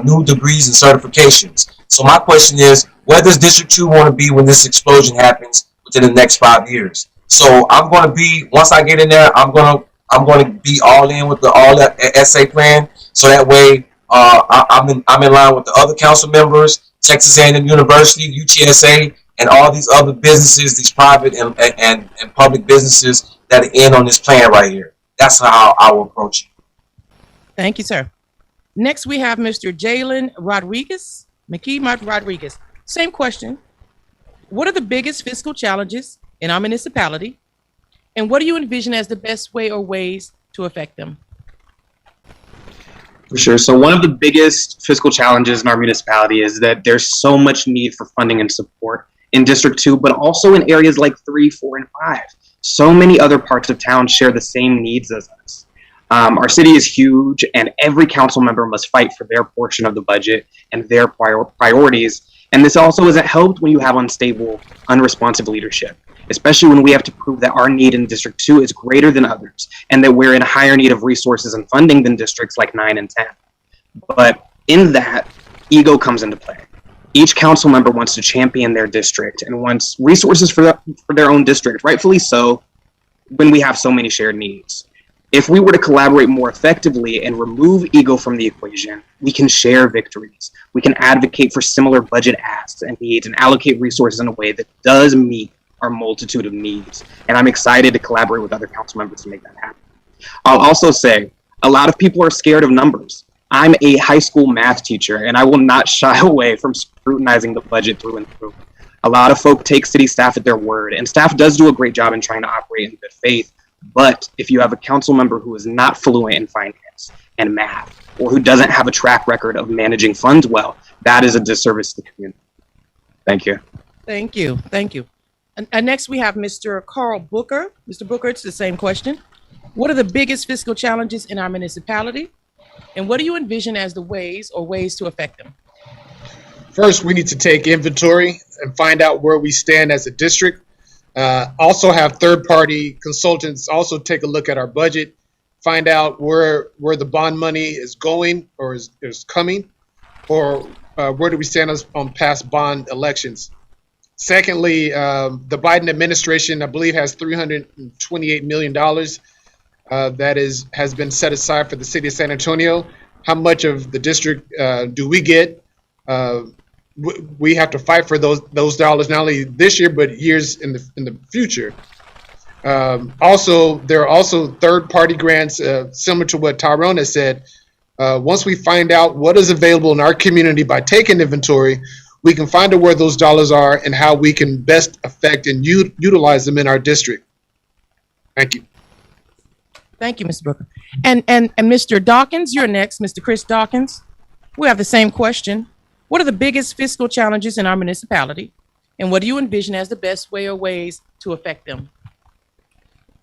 new degrees and certifications. So my question is, where does District 2 want to be when this explosion happens within the next 5 years? So I'm going to be, once I get in there, I'm going to be all in with the SA plan. So that way, I'm in line with the other council members, Texas A&M University, UTSA, and all these other businesses, these private and public businesses that are in on this plan right here. That's how I will approach it. Thank you, sir. Next, we have Mr. Jalen Rodriguez. Same question. What are the biggest fiscal challenges in our municipality? And what do you envision as the best way or ways to affect them? For sure. So one of the biggest fiscal challenges in our municipality is that there's so much need for funding and support in District 2, but also in areas like 3, 4, and 5. So many other parts of town share the same needs as us. Our city is huge, and every council member must fight for their portion of the budget and their priorities. And this also isn't helped when you have unstable, unresponsive leadership, especially when we have to prove that our need in District 2 is greater than others, and that we're in higher need of resources and funding than districts like 9 and 10. But in that, ego comes into play. Each council member wants to champion their district and wants resources for their own district, rightfully so, when we have so many shared needs. If we were to collaborate more effectively and remove ego from the equation, we can share victories. We can advocate for similar budget asks and needs and allocate resources in a way that does meet our multitude of needs. And I'm excited to collaborate with other council members to make that happen. I'll also say, a lot of people are scared of numbers. I'm a high school math teacher, and I will not shy away from scrutinizing the budget through and through. A lot of folk take city staff at their word, and staff does do a great job in trying to operate in good faith. But if you have a council member who is not fluent in finance and math, or who doesn't have a track record of managing funds well, that is a disservice to the community. Thank you. Thank you. Thank you. And next we have Mr. Carl Booker. Mr. Booker, it's the same question. What are the biggest fiscal challenges in our municipality? And what do you envision as the ways to affect them? First, we need to take inventory and find out where we stand as a district. Also have third-party consultants also take a look at our budget, find out where the bond money is going or is coming, or where do we stand on past bond elections. Secondly, the Biden administration, I believe, has $328 million that has been set aside for the city of San Antonio. How much of the district do we get? We have to fight for those dollars not only this year but years in the future. Also, there are also third-party grants similar to what Tyrone has said. Once we find out what is available in our community by taking inventory, we can find out where those dollars are and how we can best affect and utilize them in our district. Thank you. Thank you, Mr. Booker. And Mr. Dawkins, you're next. Mr. Chris Dawkins. We have the same question. What are the biggest fiscal challenges in our municipality? And what do you envision as the best way or ways to affect them?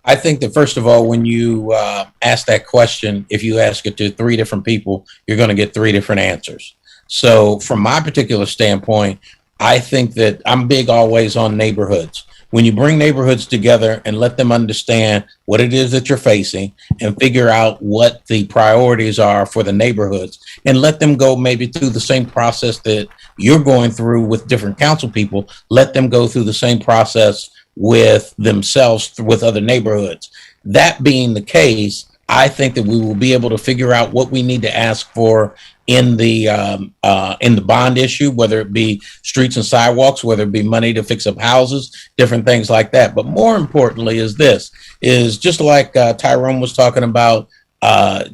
I think that first of all, when you ask that question, if you ask it to 3 different people, you're going to get 3 different answers. So from my particular standpoint, I think that I'm big always on neighborhoods. When you bring neighborhoods together and let them understand what it is that you're facing and figure out what the priorities are for the neighborhoods and let them go maybe through the same process that you're going through with different council people, let them go through the same process with themselves, with other neighborhoods. That being the case, I think that we will be able to figure out what we need to ask for in the bond issue, whether it be streets and sidewalks, whether it be money to fix up houses, different things like that. But more importantly is this, is just like Tyrone was talking about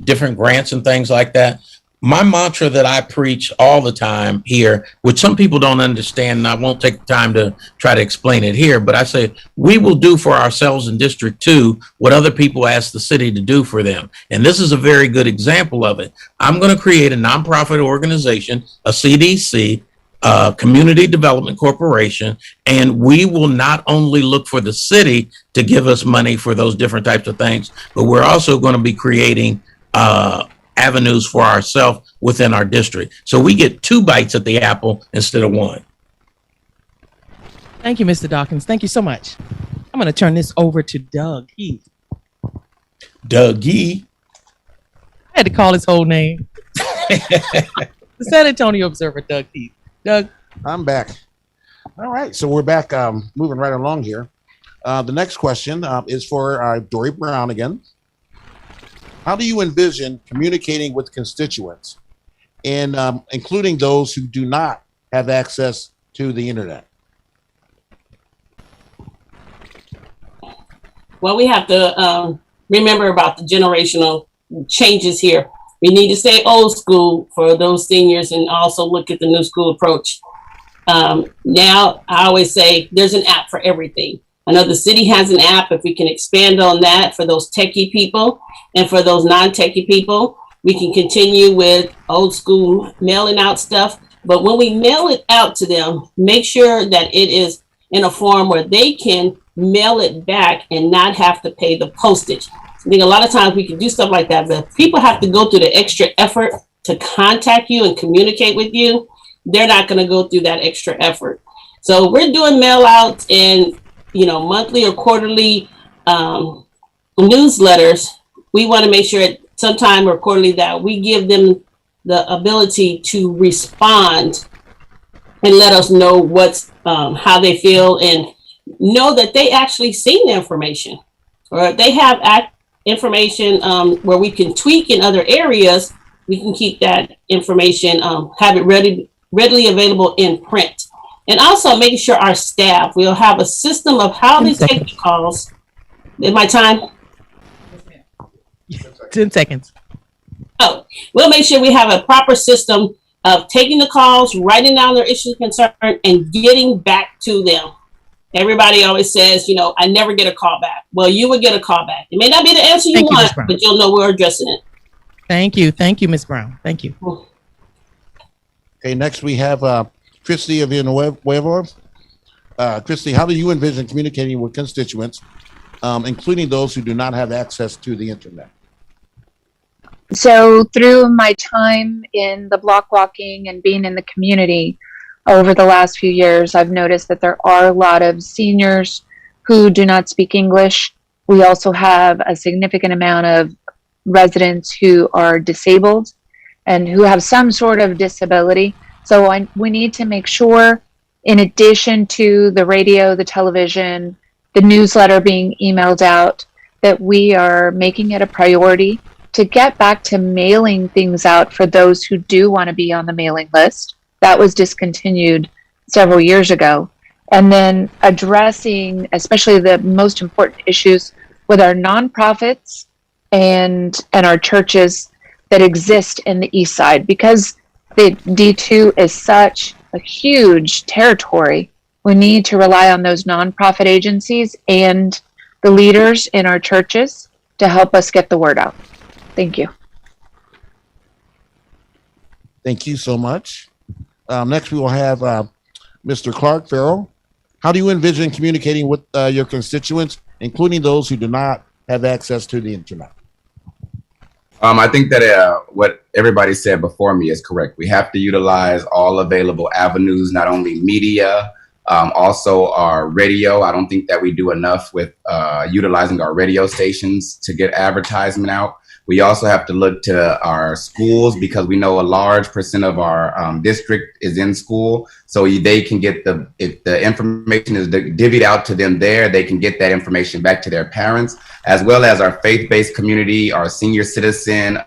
different grants and things like that. My mantra that I preach all the time here, which some people don't understand, and I won't take the time to try to explain it here, but I say we will do for ourselves in District 2 what other people ask the city to do for them. And this is a very good example of it. I'm going to create a nonprofit organization, a CDC, Community Development Corporation, and we will not only look for the city to give us money for those different types of things, but we're also going to be creating avenues for ourselves within our district. So we get 2 bites at the apple instead of 1. Thank you, Mr. Dawkins. Thank you so much. I'm going to turn this over to Doug Heath. Dougie. I had to call his whole name. The San Antonio Observer, Doug Heath. Doug. I'm back. All right, so we're back, moving right along here. The next question is for Dory Brown again. How do you envision communicating with constituents, and including those who do not have access to the internet? Well, we have to remember about the generational changes here. We need to stay old school for those seniors and also look at the new school approach. Now, I always say there's an app for everything. I know the city has an app. If we can expand on that for those techie people and for those non-techie people, we can continue with old school mailing out stuff. But when we mail it out to them, make sure that it is in a form where they can mail it back and not have to pay the postage. I think a lot of times we can do stuff like that, but if people have to go through the extra effort to contact you and communicate with you, they're not going to go through that extra effort. So we're doing mail outs and monthly or quarterly newsletters. We want to make sure sometime or quarterly that we give them the ability to respond and let us know what's how they feel and know that they actually seen the information, or if they have information where we can tweak in other areas, we can keep that information, have it readily available in print. And also making sure our staff will have a system of how they take the calls. In my time? 10 seconds. Oh, we'll make sure we have a proper system of taking the calls, writing down their issues of concern, and getting back to them. Everybody always says, I never get a call back. Well, you would get a call back. It may not be the answer you want, but you'll know we're addressing it. Thank you. Thank you, Ms. Brown. Thank you. Okay, next we have Christie of Villanueva. Christie, how do you envision communicating with constituents, including those who do not have access to the internet? So through my time in the block walking and being in the community over the last few years, I've noticed that there are a lot of seniors who do not speak English. We also have a significant amount of residents who are disabled and who have some sort of disability. So we need to make sure, in addition to the radio, the television, the newsletter being emailed out, that we are making it a priority to get back to mailing things out for those who do want to be on the mailing list. That was discontinued several years ago. And then addressing, especially the most important issues with our nonprofits and our churches that exist in the East Side, because the D2 is such a huge territory. We need to rely on those nonprofit agencies and the leaders in our churches to help us get the word out. Thank you. Thank you so much. Next, we will have Mr. Clark Farrell. How do you envision communicating with your constituents, including those who do not have access to the internet? I think that what everybody said before me is correct. We have to utilize all available avenues, not only media, also our radio. I don't think that we do enough with utilizing our radio stations to get advertisement out. We also have to look to our schools because we know a large percent of our district is in school. So they can get if the information is divvied out to them there, they can get that information back to their parents, as well as our faith-based community, our senior citizen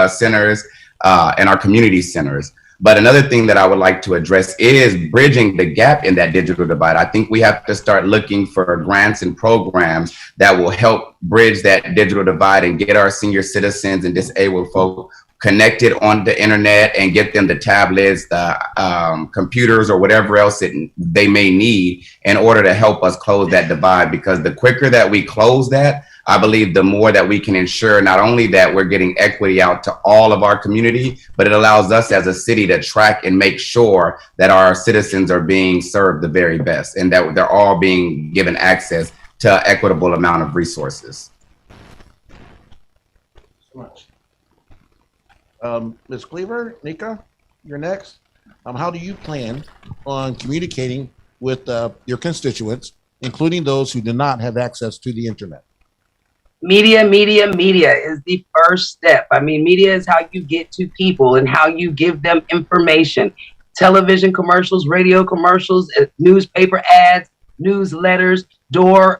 centers, and our community centers. But another thing that I would like to address is bridging the gap in that digital divide. I think we have to start looking for grants and programs that will help bridge that digital divide and get our senior citizens and disabled folk connected on the internet and get them the tablets, the computers, or whatever else they may need in order to help us close that divide. Because the quicker that we close that, I believe the more that we can ensure not only that we're getting equity out to all of our community, but it allows us as a city to track and make sure that our citizens are being served the very best and that they're all being given access to an equitable amount of resources. So much. Ms. Cleaver, Nika, you're next. How do you plan on communicating with your constituents, including those who do not have access to the internet? Media is the first step. I mean, media is how you get to people and how you give them information. Television commercials, radio commercials, newspaper ads, newsletters, door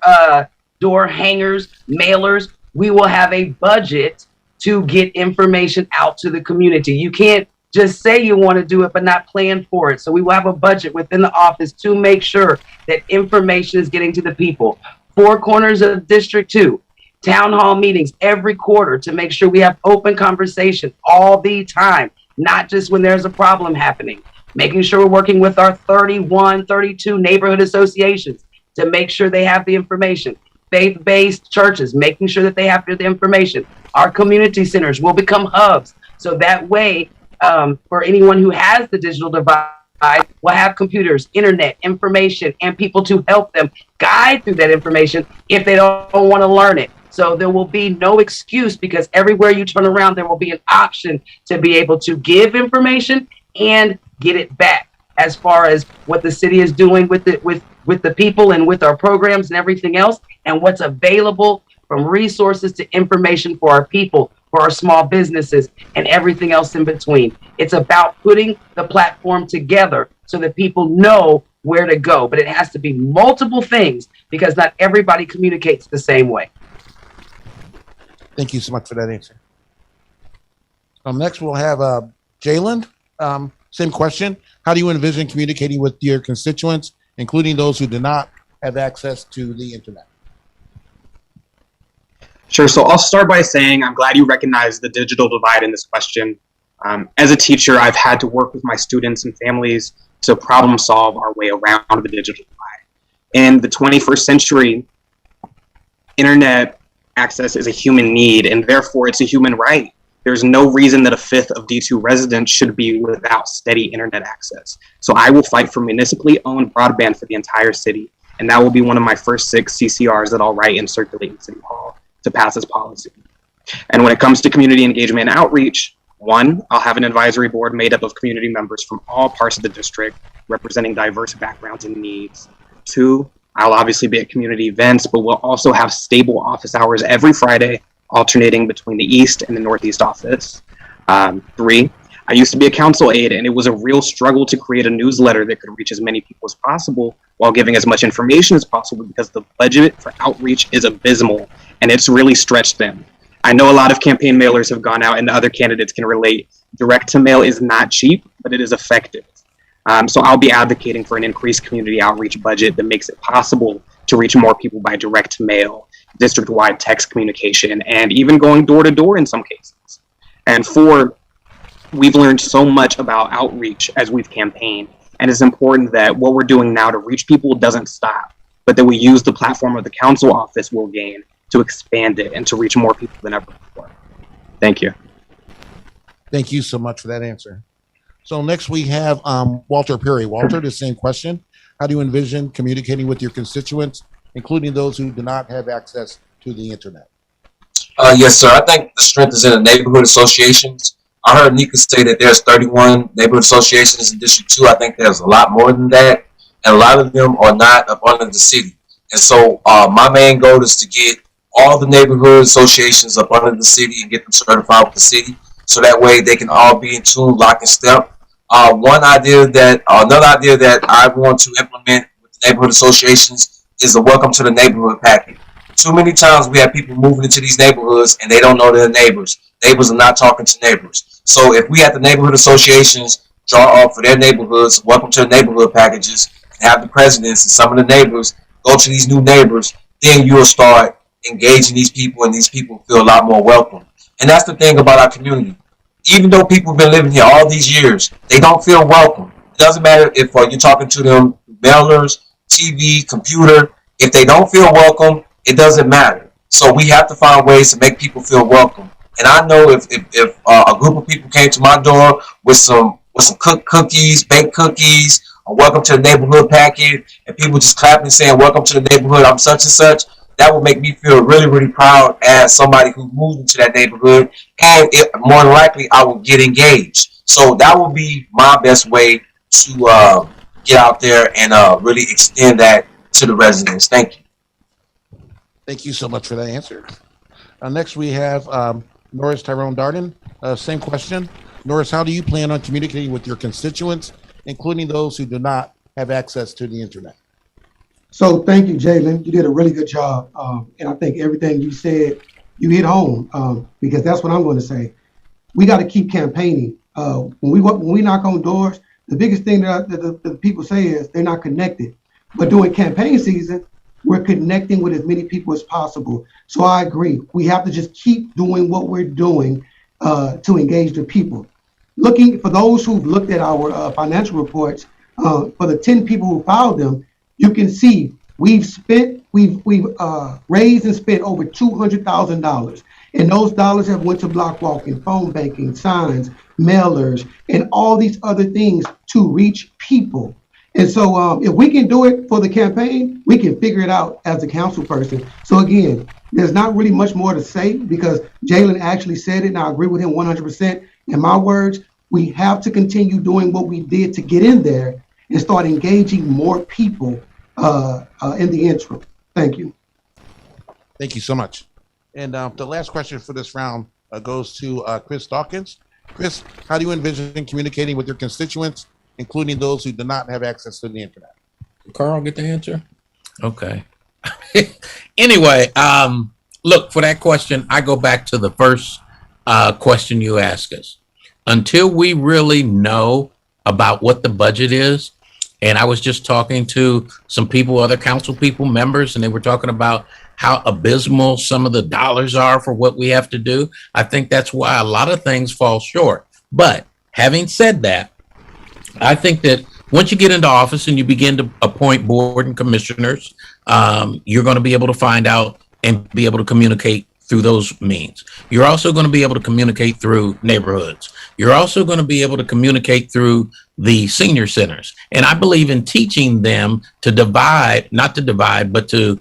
hangers, mailers. We will have a budget to get information out to the community. You can't just say you want to do it, but not plan for it. So we will have a budget within the office to make sure that information is getting to the people. 4 corners of District 2. Town hall meetings every quarter to make sure we have open conversation all the time, not just when there's a problem happening. Making sure we're working with our 31, 32 neighborhood associations to make sure they have the information. Faith-based churches, making sure that they have the information. Our community centers will become hubs. So that way, for anyone who has the digital divide, will have computers, internet, information, and people to help them guide through that information if they don't want to learn it. So there will be no excuse because everywhere you turn around, there will be an option to be able to give information and get it back as far as what the city is doing with the people and with our programs and everything else, and what's available from resources to information for our people, for our small businesses, and everything else in between. It's about putting the platform together so that people know where to go, but it has to be multiple things because not everybody communicates the same way. Thank you so much for that answer. Next, we'll have Jalen. Same question. How do you envision communicating with your constituents, including those who do not have access to the internet? Sure. So I'll start by saying I'm glad you recognize the digital divide in this question. As a teacher, I've had to work with my students and families to problem solve our way around the digital divide. In the 21st century, internet access is a human need, and therefore it's a human right. There's no reason that a fifth of D2 residents should be without steady internet access. So I will fight for municipally owned broadband for the entire city, and that will be one of my first 6 CCRs that I'll write and circulate in City Hall to pass as policy. And when it comes to community engagement and outreach, 1, I'll have an advisory board made up of community members from all parts of the district representing diverse backgrounds and needs. 2, I'll obviously be at community events, but we'll also have stable office hours every Friday, alternating between the East and the Northeast office. 3, I used to be a council aide, and it was a real struggle to create a newsletter that could reach as many people as possible while giving as much information as possible because the budget for outreach is abysmal, and it's really stretched them. I know a lot of campaign mailers have gone out, and the other candidates can relate. Direct to mail is not cheap, but it is effective. So I'll be advocating for an increased community outreach budget that makes it possible to reach more people by direct mail, district-wide text communication, and even going door to door in some cases. And 4, we've learned so much about outreach as we've campaigned, and it's important that what we're doing now to reach people doesn't stop, but that we use the platform of the council office we'll gain to expand it and to reach more people than ever before. Thank you. Thank you so much for that answer. So next we have Walter Perry. Walter, the same question. How do you envision communicating with your constituents, including those who do not have access to the internet? Yes, sir. I think the strength is in the neighborhood associations. I heard Nika say that there's 31 neighborhood associations in District 2. I think there's a lot more than that, and a lot of them are not up under the city. And so my main goal is to get all the neighborhood associations up under the city and get them certified with the city, so that way they can all be in tune, lock and step. Another idea that I want to implement with the neighborhood associations is the welcome to the neighborhood package. Too many times we have people moving into these neighborhoods and they don't know their neighbors. Neighbors are not talking to neighbors. So if we have the neighborhood associations draw up for their neighborhoods, welcome to the neighborhood packages, and have the presidents and some of the neighbors go to these new neighbors, then you'll start engaging these people, and these people feel a lot more welcome. And that's the thing about our community. Even though people have been living here all these years, they don't feel welcome. It doesn't matter if you're talking to them through mailers, TV, computer. If they don't feel welcome, it doesn't matter. So we have to find ways to make people feel welcome. And I know if a group of people came to my door with some cooked cookies, baked cookies, a welcome to the neighborhood package, and people just clapping and saying, welcome to the neighborhood, I'm such and such, that would make me feel really, really proud as somebody who moved into that neighborhood. And more than likely, I would get engaged. So that would be my best way to get out there and really extend that to the residents. Thank you. Thank you so much for that answer. Next, we have Norris, Tyrone, Darden. Same question. Norris, how do you plan on communicating with your constituents, including those who do not have access to the internet? So thank you, Jalen. You did a really good job. And I think everything you said, you hit home, because that's what I'm going to say. We got to keep campaigning. When we knock on doors, the biggest thing that the people say is they're not connected. But during campaign season, we're connecting with as many people as possible. So I agree. We have to just keep doing what we're doing to engage the people. Looking for those who've looked at our financial reports, for the 10 people who filed them, you can see we've raised and spent over $200,000. And those dollars have went to block walking, phone banking, signs, mailers, and all these other things to reach people. And so if we can do it for the campaign, we can figure it out as a council person. So again, there's not really much more to say because Jalen actually said it, and I agree with him 100%. In my words, we have to continue doing what we did to get in there and start engaging more people in the interim. Thank you. Thank you so much. And the last question for this round goes to Chris Dawkins. Chris, how do you envision communicating with your constituents, including those who do not have access to the internet? Carl, get the answer? Okay. Anyway, look, for that question, I go back to the first question you asked us. Until we really know about what the budget is, and I was just talking to some people, other council people, members, and they were talking about how abysmal some of the dollars are for what we have to do. I think that's why a lot of things fall short. But having said that, I think that once you get into office and you begin to appoint board and commissioners, you're going to be able to find out and be able to communicate through those means. You're also going to be able to communicate through neighborhoods. You're also going to be able to communicate through the senior centers. And I believe in teaching them to divide, not to divide, but to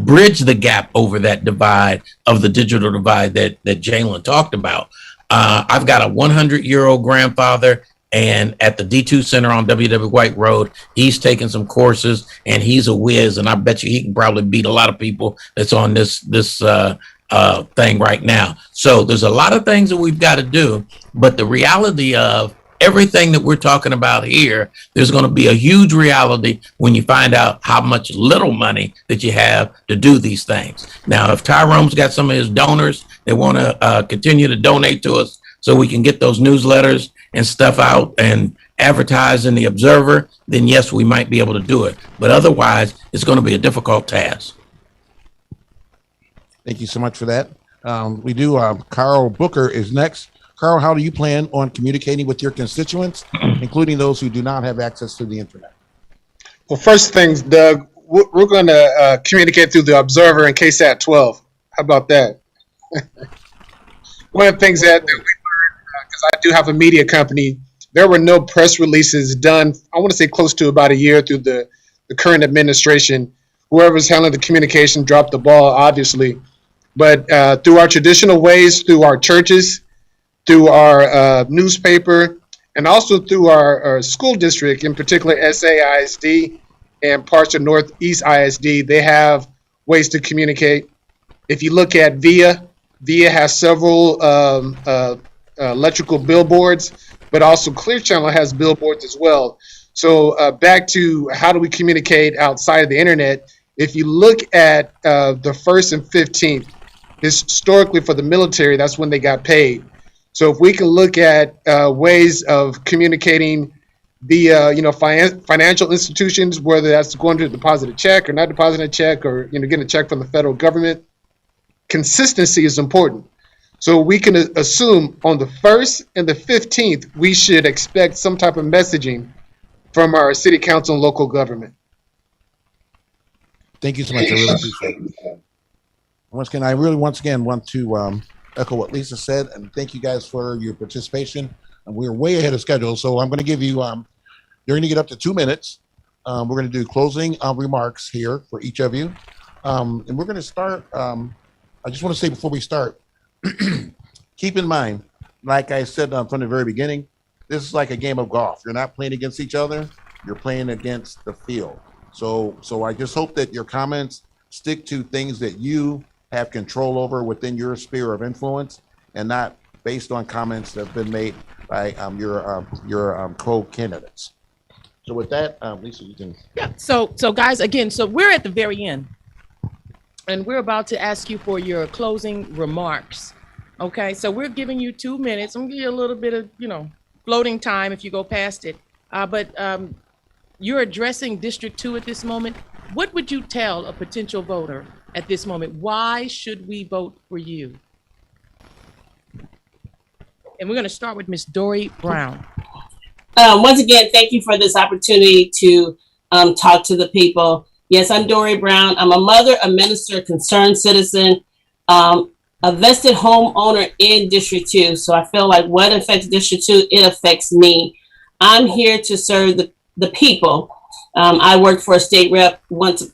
bridge the gap over that divide of the digital divide that Jalen talked about. I've got a 100-year-old grandfather, and at the D2 Center on W.W. White Road, he's taking some courses, and he's a whiz, and I bet you he can probably beat a lot of people that's on this thing right now. So there's a lot of things that we've got to do, but the reality of everything that we're talking about here, there's going to be a huge reality when you find out how much little money that you have to do these things. Now, if Tyrone's got some of his donors that want to continue to donate to us so we can get those newsletters and stuff out and advertise in the Observer, then yes, we might be able to do it. But otherwise, it's going to be a difficult task. Thank you so much for that. We do. Carl Booker is next. Carl, how do you plan on communicating with your constituents, including those who do not have access to the internet? Well, first things, Doug, we're going to communicate through the Observer and KSAT 12. How about that? One of the things that we learned, because I do have a media company, there were no press releases done, I want to say close to about a year through the the current administration, whoever's handling the communication dropped the ball, obviously. But through our traditional ways, through our churches, through our newspaper, and also through our school district, in particular SAISD and parts of Northeast ISD, they have ways to communicate. If you look at VIA has several electrical billboards, but also Clear Channel has billboards as well. So back to how do we communicate outside of the internet? If you look at the 1st and 15th, historically for the military, that's when they got paid. So if we can look at ways of communicating via, financial institutions, whether that's going to deposit a check or not depositing a check, or getting a check from the federal government, consistency is important. So we can assume on the 1st and the 15th, we should expect some type of messaging from our city council and local government. Thank you so much. I really appreciate it. Once again, want to echo what Lisa said, and thank you guys for your participation. And we're way ahead of schedule, so I'm going to give you, you're going to get up to 2 minutes. We're going to do closing remarks here for each of you. And we're going to start, I just want to say before we start, keep in mind, like I said from the very beginning, this is like a game of golf. You're not playing against each other. You're playing against the field. So I just hope that your comments stick to things that you have control over within your sphere of influence, and not based on comments that have been made by your co-candidates. So with that, Lisa, you can. Yeah. So guys, again, so we're at the very end, and we're about to ask you for your closing remarks. Okay. So we're giving you 2 minutes. I'm gonna give you a little bit of, floating time if you go past it. But you're addressing District 2 at this moment. What would you tell a potential voter at this moment? Why should we vote for you? And we're going to start with Miss Dory Brown. Once again, thank you for this opportunity to talk to the people. Yes, I'm Dory Brown. I'm a mother, a minister, a concerned citizen, a vested homeowner in District 2. So I feel like what affects District 2, it affects me. I'm here to serve the people. I worked for a state rep once,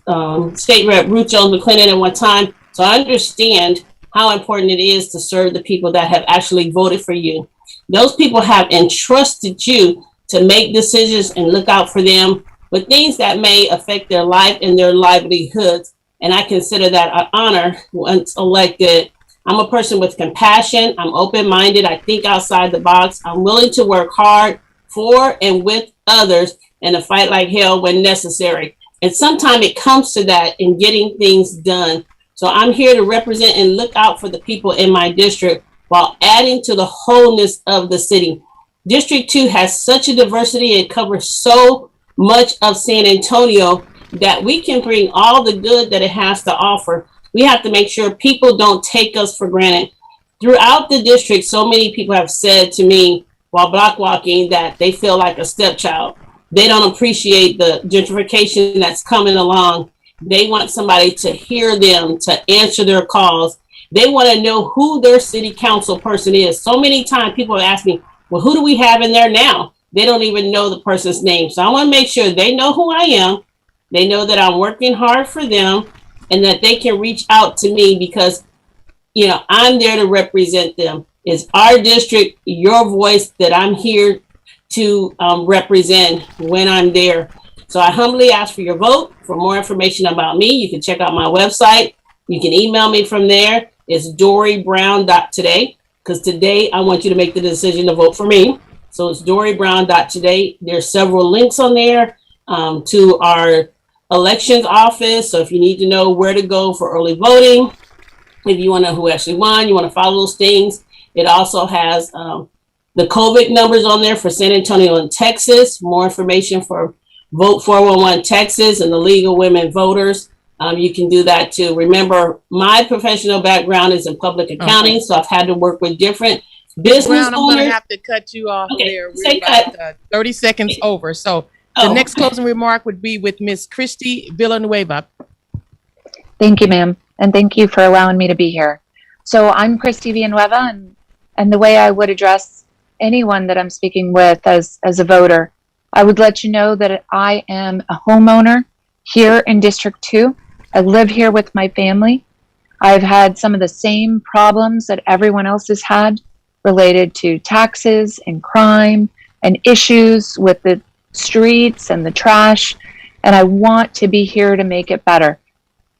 State Rep Ruth Jones McClendon at one time. So I understand how important it is to serve the people that have actually voted for you. Those people have entrusted you to make decisions and look out for them with things that may affect their life and their livelihoods. And I consider that an honor once elected. I'm a person with compassion. I'm open-minded. I think outside the box. I'm willing to work hard for and with others and to fight like hell when necessary. And sometimes it comes to that in getting things done. So I'm here to represent and look out for the people in my district while adding to the wholeness of the city. District 2 has such a diversity and covers so much of San Antonio that we can bring all the good that it has to offer. We have to make sure people don't take us for granted. Throughout the district, so many people have said to me while block walking that they feel like a stepchild. They don't appreciate the gentrification that's coming along. They want somebody to hear them, to answer their calls. They want to know who their city council person is. So many times people ask me, well, who do we have in there now? They don't even know the person's name. So I want to make sure they know who I am. They know that I'm working hard for them and that they can reach out to me because, I'm there to represent them. It's our district, your voice that I'm here to represent when I'm there. So I humbly ask for your vote. For more information about me, you can check out my website. You can email me from there. It's dorybrown.today, because today I want you to make the decision to vote for me. So it's dorybrown.today. There's several links on there to our elections office. So if you need to know where to go for early voting, if you want to know who actually won, you want to follow those things. It also has the COVID numbers on there for San Antonio and Texas. More information for Vote 411 Texas and the League of Women Voters. You can do that too. Remember, my professional background is in public accounting, so I've had to work with different business Brown, I'm owners. going to have to cut you off there. We're Say about 30 seconds over. So the next closing remark would be with Miss Christie Villanueva. Thank you, ma'am. And thank you for allowing me to be here. So I'm Christie Villanueva, and the way I would address anyone that I'm speaking with as a voter, I would let you know that I am a homeowner here in District 2. I live here with my family. I've had some of the same problems that everyone else has had related to taxes and crime and issues with the streets and the trash, and I want to be here to make it better.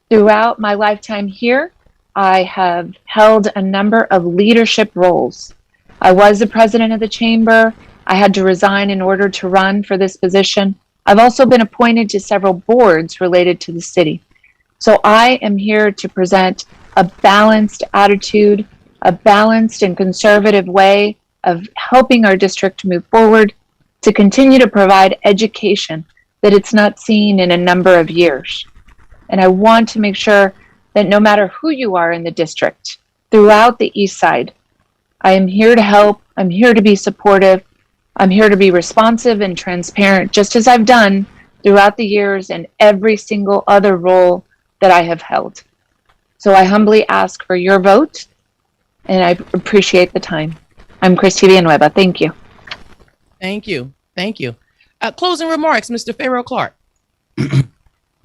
Throughout my lifetime here, I have held a number of leadership roles. I was the president of the chamber. I had to resign in order to run for this position. I've also been appointed to several boards related to the city. So I am here to present a balanced attitude, a balanced and conservative way of helping our district move forward, to continue to provide education that it's not seen in a number of years. And I want to make sure that no matter who you are in the district, throughout the East Side, I am here to help, I'm here to be supportive, I'm here to be responsive and transparent, just as I've done throughout the years in every single other role that I have held. So I humbly ask for your vote, and I appreciate the time. I'm Christie Villanueva. Thank you. Thank you. Thank you. Closing remarks, Mr. Farrell Clark.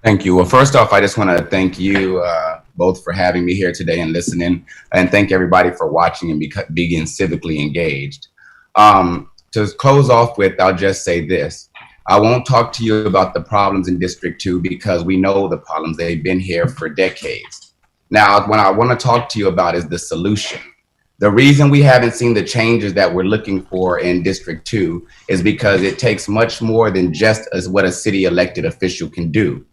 Thank you. Well, first off, I just want to thank you both for having me here today and listening, and thank everybody for watching and being civically engaged. To close off with, I'll just say this. I won't talk to you about the problems in District 2 because we know the problems. They've been here for decades. Now, what I want to talk to you about is the solution. The reason we haven't seen the changes that we're looking for in District 2 is because it takes much more than just as what a city elected official can do.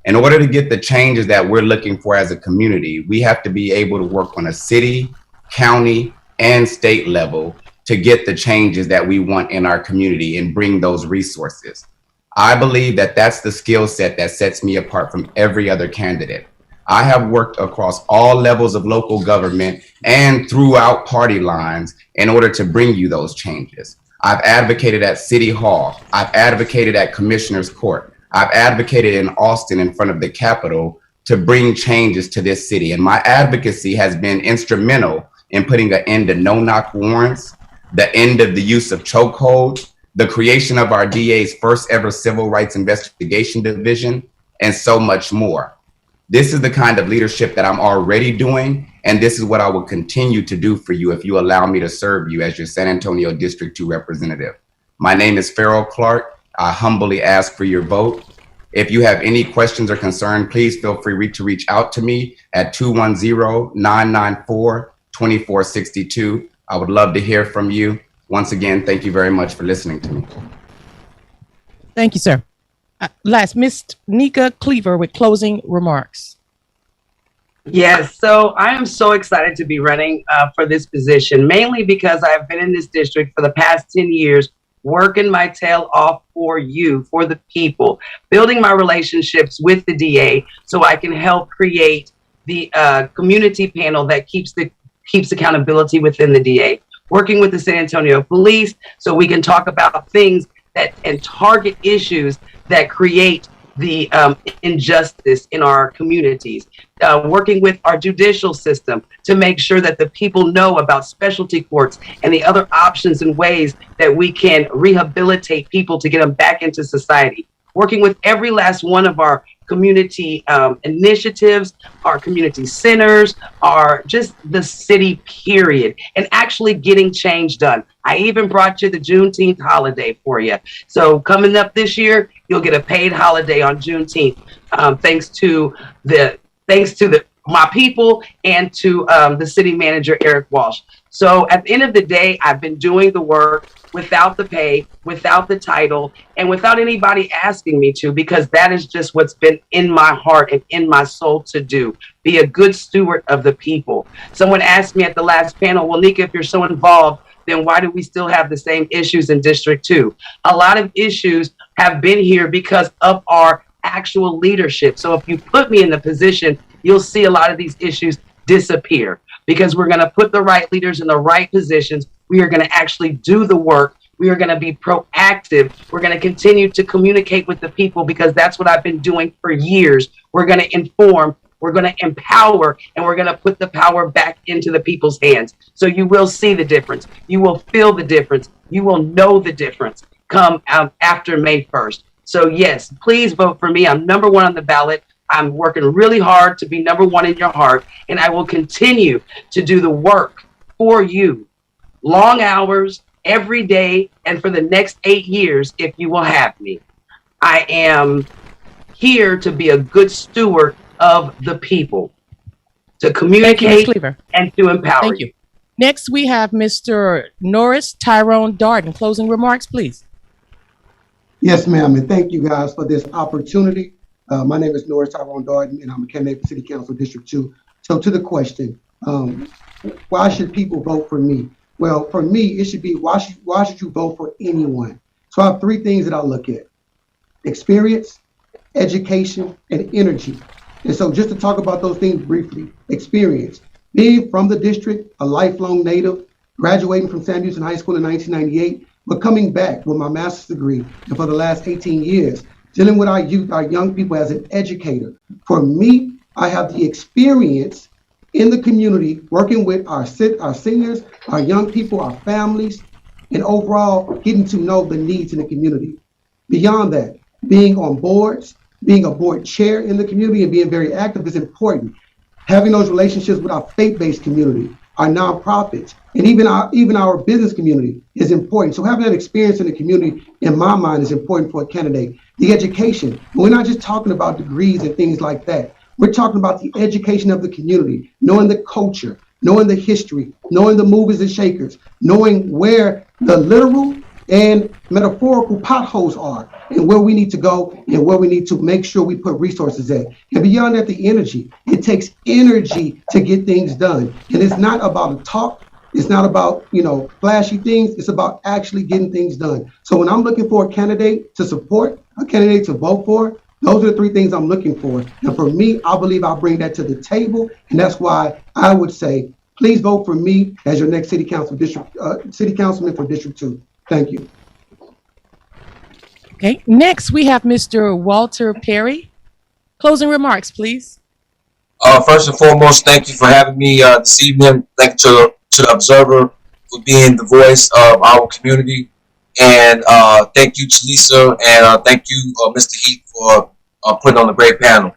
In order to get the changes that we're looking for as a community, we have to be able to work on a city, county, and state level to get the changes that we want in our community and bring those resources. I believe that that's the skill set that sets me apart from every other candidate. I have worked across all levels of local government and throughout party lines in order to bring you those changes. I've advocated at City Hall. I've advocated at Commissioner's Court. I've advocated in Austin in front of the Capitol to bring changes to this city. And my advocacy has been instrumental in putting an end to no-knock warrants, the end of the use of chokeholds, the creation of our DA's first ever Civil Rights Investigation Division, and so much more. This is the kind of leadership that I'm already doing, and this is what I will continue to do for you if you allow me to serve you as your San Antonio District 2 representative. My name is Farrell Clark. I humbly ask for your vote. If you have any questions or concern, please feel free to reach out to me at 210-994-2462. I would love to hear from you. Once again, thank you very much for listening to me. Thank you, sir. Last, Ms. Nika Cleaver with closing remarks. Yes, so I am so excited to be running for this position, mainly because I've been in this district for the past 10 years, working my tail off for you, for the people, building my relationships with the DA so I can help create the community panel that keeps accountability within the DA, working with the San Antonio Police so we can talk about things that and target issues that create the injustice in our communities, working with our judicial system to make sure that the people know about specialty courts and the other options and ways that we can rehabilitate people to get them back into society, working with every last one of our community initiatives, our community centers, our just the city period, and actually getting change done. I even brought you the Juneteenth holiday for you. So coming up this year, you'll get a paid holiday on Juneteenth, thanks to my people and to the city manager, Eric Walsh. So at the end of the day, I've been doing the work without the pay, without the title, and without anybody asking me to, because that is just what's been in my heart and in my soul to do. Be a good steward of the people. Someone asked me at the last panel, well, Nika, if you're so involved, then why do we still have the same issues in District 2? A lot of issues have been here because of our actual leadership. So if you put me in the position, you'll see a lot of these issues disappear because we're going to put the right leaders in the right positions. We are going to actually do the work. We are going to be proactive. We're going to continue to communicate with the people because that's what I've been doing for years. We're going to inform, we're going to empower, and we're going to put the power back into the people's hands. So you will see the difference. You will feel the difference. You will know the difference come after May 1st. So yes, please vote for me. I'm number one on the ballot. I'm working really hard to be number one in your heart, and I will continue to do the work for you. Long hours, every day, and for the next 8 years, if you will have me. I am here to be a good steward of the people, to communicate and to empower Thank you. Next, we have Mr. Norris, Tyrone, Darden. Closing remarks, please. Yes, ma'am, and thank you guys for this opportunity. My name is Norris Tyrone Darden, and I'm a candidate for City Council District 2. So to the question, why should people vote for me? Well, for me, it should be, why should you vote for anyone? So I have 3 things that I look at: experience, education, and energy. And so just to talk about those things briefly: experience, being from the district, a lifelong native, graduating from Sam Houston High School in 1998, but coming back with my master's degree, and for the last 18 years, dealing with our youth, our young people as an educator. For me, I have the experience in the community, working with our seniors, our young people, our families, and overall getting to know the needs in the community. Beyond that, being on boards, being a board chair in the community and being very active is important. Having those relationships with our faith-based community, our nonprofits, and even our business community is important. So having that experience in the community, in my mind, is important for a candidate. The education, we're not just talking about degrees and things like that. We're talking about the education of the community, knowing the culture, knowing the history, knowing the movers and shakers, knowing where the literal and metaphorical potholes are, and where we need to go and where we need to make sure we put resources at. And beyond that, the energy. It takes energy to get things done. And it's not about a talk. It's not about, flashy things. It's about actually getting things done. So when I'm looking for a candidate to support, a candidate to vote for, those are the 3 things I'm looking for. And for me, I believe I'll bring that to the table. And that's why I would say, please vote for me as your next city councilman for District 2. Thank you. Okay. Next, we have Mr. Walter Perry. Closing remarks, please. First and foremost, thank you for having me this evening. Thank you to the Observer for being the voice of our community. And thank you to Lisa, and thank you, Mr. Heath, for putting on a great panel.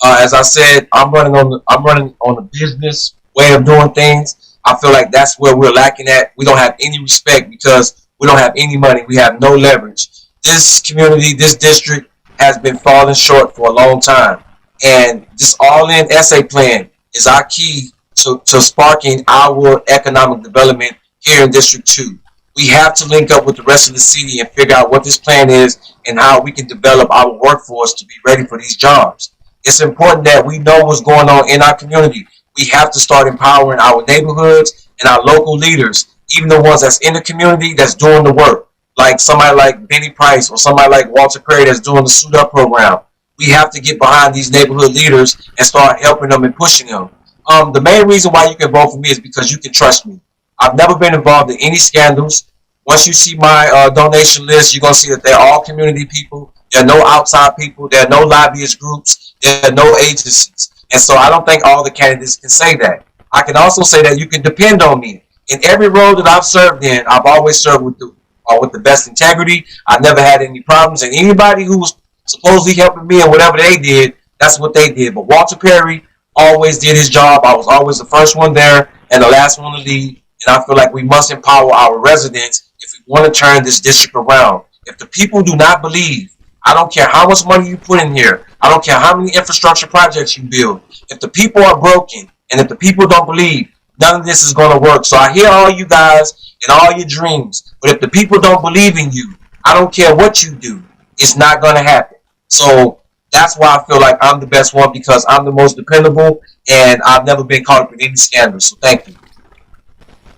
As I said, I'm running on the business way of doing things. I feel like that's where we're lacking at. We don't have any respect because we don't have any money. We have no leverage. This community, this district has been falling short for a long time. And this all-in essay plan is our key to sparking our economic development here in District 2. We have to link up with the rest of the city and figure out what this plan is and how we can develop our workforce to be ready for these jobs. It's important that we know what's going on in our community. We have to start empowering our neighborhoods and our local leaders, even the ones that's in the community that's doing the work, like somebody like Benny Price or somebody like Walter Perry that's doing the Suit Up program. We have to get behind these neighborhood leaders and start helping them and pushing them. The main reason why you can vote for me is because you can trust me. I've never been involved in any scandals. Once you see my donation list, you're going to see that they're all community people. There are no outside people. There are no lobbyist groups. There are no agencies. And so I don't think all the candidates can say that. I can also say that you can depend on me. In every role that I've served in, I've always served with the best integrity. I never had any problems. And anybody who was supposedly helping me and whatever they did, that's what they did. But Walter Perry always did his job. I was always the first one there and the last one to leave. And I feel like we must empower our residents if we want to turn this district around. If the people do not believe, I don't care how much money you put in here, I don't care how many infrastructure projects you build, if the people are broken and if the people don't believe, none of this is going to work. So I hear all you guys and all your dreams, but if the people don't believe in you, I don't care what you do, it's not going to happen. So that's why I feel like I'm the best one, because I'm the most dependable and I've never been caught up in any scandals. So thank you.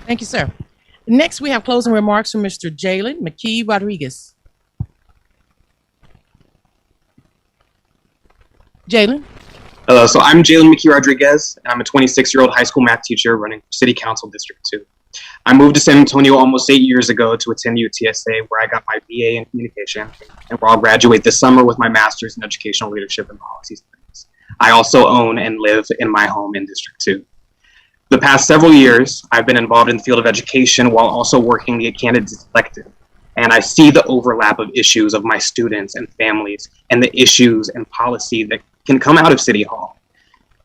Thank you, sir. Next, we have closing remarks from Mr. Jalen McKee Rodriguez. Jalen. Hello, so I'm Jalen McKee Rodriguez. I'm a 26-year-old high school math teacher running for City Council District 2. I moved to San Antonio almost 8 years ago to attend UTSA, where I got my BA in communication, and where I'll graduate this summer with my master's in educational leadership and policy studies. I also own and live in my home in District 2. The past several years, I've been involved in the field of education while also working to get candidates elected. And I see the overlap of issues of my students and families and the issues and policy that can come out of City Hall.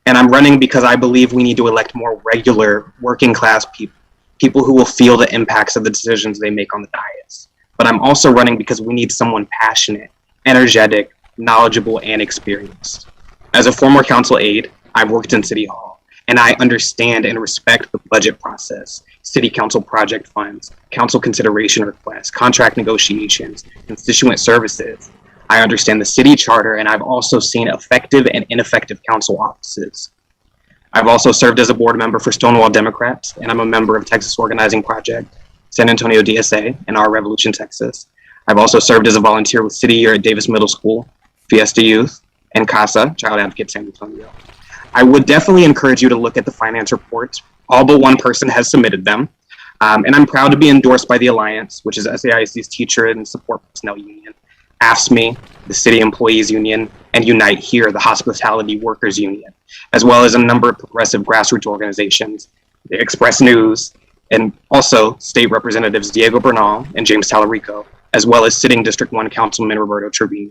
And I'm running because I believe we need to elect more regular working class people, people who will feel the impacts of the decisions they make on the dais. But I'm also running because we need someone passionate, energetic, knowledgeable, and experienced. As a former council aide, I've worked in City Hall, and I understand and respect the budget process, city council project funds, council consideration requests, contract negotiations, constituent services. I understand the city charter, and I've also seen effective and ineffective council offices. I've also served as a board member for Stonewall Democrats, and I'm a member of Texas Organizing Project, San Antonio DSA, and Our Revolution, Texas. I've also served as a volunteer with City Year at Davis Middle School, Fiesta Youth, and CASA, Child Advocate San Antonio. I would definitely encourage you to look at the finance reports. All but one person has submitted them. And I'm proud to be endorsed by the Alliance, which is SAIC's teacher and support personnel union, AFSCME, the City Employees Union, and Unite Here, the Hospitality Workers Union, as well as a number of progressive grassroots organizations, the Express News, and also State Representatives Diego Bernal and James Talarico, as well as Sitting District 1 Councilman Roberto Trevino.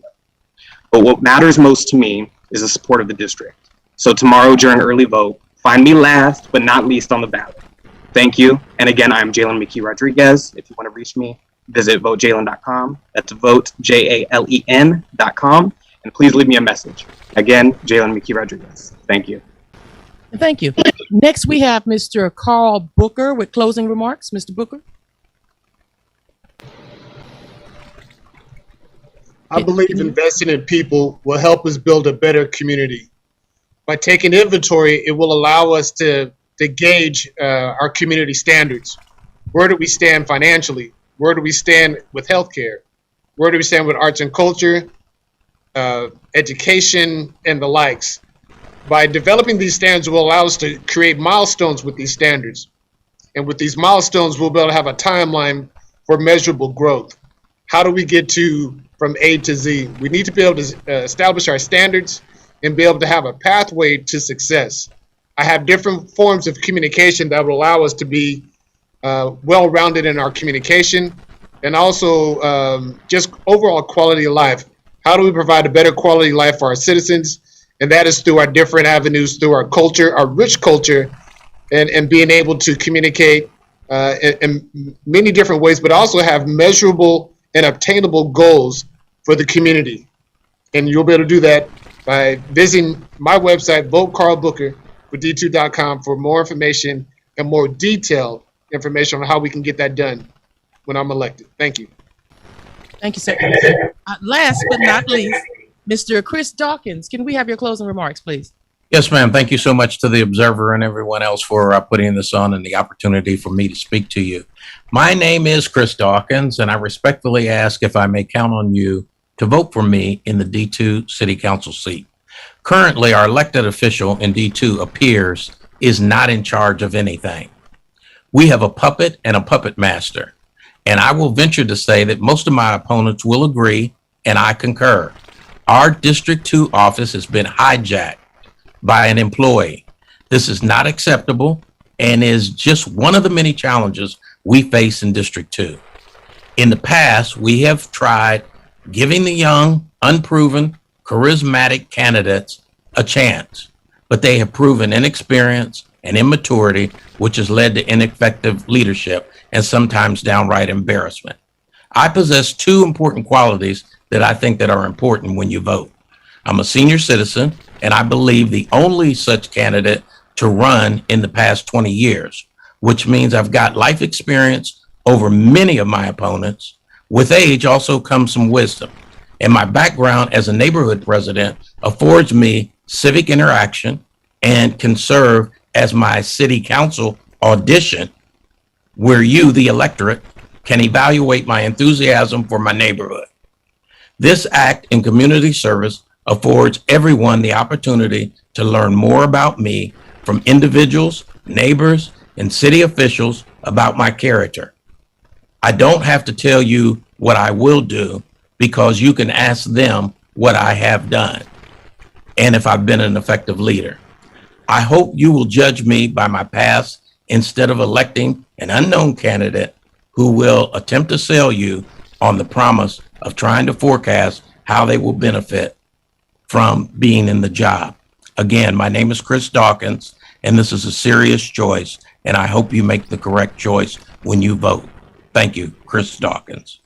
But what matters most to me is the support of the district. So tomorrow during early vote, find me last but not least on the ballot. Thank you. And again, I'm Jalen Mickey Rodriguez. If you want to reach me, visit votejalen.com. That's votejalen.com. And please leave me a message. Again, Jalen Mickey Rodriguez. Thank you. Thank you. Next, we have Mr. Carl Booker with closing remarks. Mr. Booker. I believe investing in people will help us build a better community. By taking inventory, it will allow us to gauge our community standards. Where do we stand financially? Where do we stand with healthcare? Where do we stand with arts and culture, education, and the likes? By developing these standards, it will allow us to create milestones with these standards. And with these milestones, we'll be able to have a timeline for measurable growth. How do we get from A to Z? We need to be able to establish our standards and be able to have a pathway to success. I have different forms of communication that will allow us to be well-rounded in our communication, and also just overall quality of life. How do we provide a better quality of life for our citizens? And that is through our different avenues, through our culture, our rich culture, and being able to communicate in many different ways, but also have measurable and obtainable goals for the community. And you'll be able to do that by visiting my website, votecarlbooker.d2.com, for more information and more detailed information on how we can get that done when I'm elected. Thank you. Thank you, sir. Last but not least, Mr. Chris Dawkins, can we have your closing remarks, please? Yes, ma'am. Thank you so much to the Observer and everyone else for putting this on and the opportunity for me to speak to you. My name is Chris Dawkins, and I respectfully ask if I may count on you to vote for me in the D2 City Council seat. Currently, our elected official in D2 appears is not in charge of anything. We have a puppet and a puppet master, and I will venture to say that most of my opponents will agree, and I concur. Our District 2 office has been hijacked by an employee. This is not acceptable and is just one of the many challenges we face in District 2. In the past, we have tried giving the young, unproven, charismatic candidates a chance, but they have proven inexperience and immaturity, which has led to ineffective leadership and sometimes downright embarrassment. I possess two important qualities that I think that are important when you vote. I'm a senior citizen, and I believe the only such candidate to run in the past 20 years, which means I've got life experience over many of my opponents. With age also comes some wisdom, and my background as a neighborhood president affords me civic interaction and can serve as my city council audition, where you, the electorate, can evaluate my enthusiasm for my neighborhood. This act in community service affords everyone the opportunity to learn more about me from individuals, neighbors, and city officials about my character. I don't have to tell you what I will do because you can ask them what I have done and if I've been an effective leader. I hope you will judge me by my past instead of electing an unknown candidate who will attempt to sell you on the promise of trying to forecast how they will benefit from being in the job. Again, my name is Chris Dawkins, and this is a serious choice, and I hope you make the correct choice when you vote. Thank you, Chris Dawkins.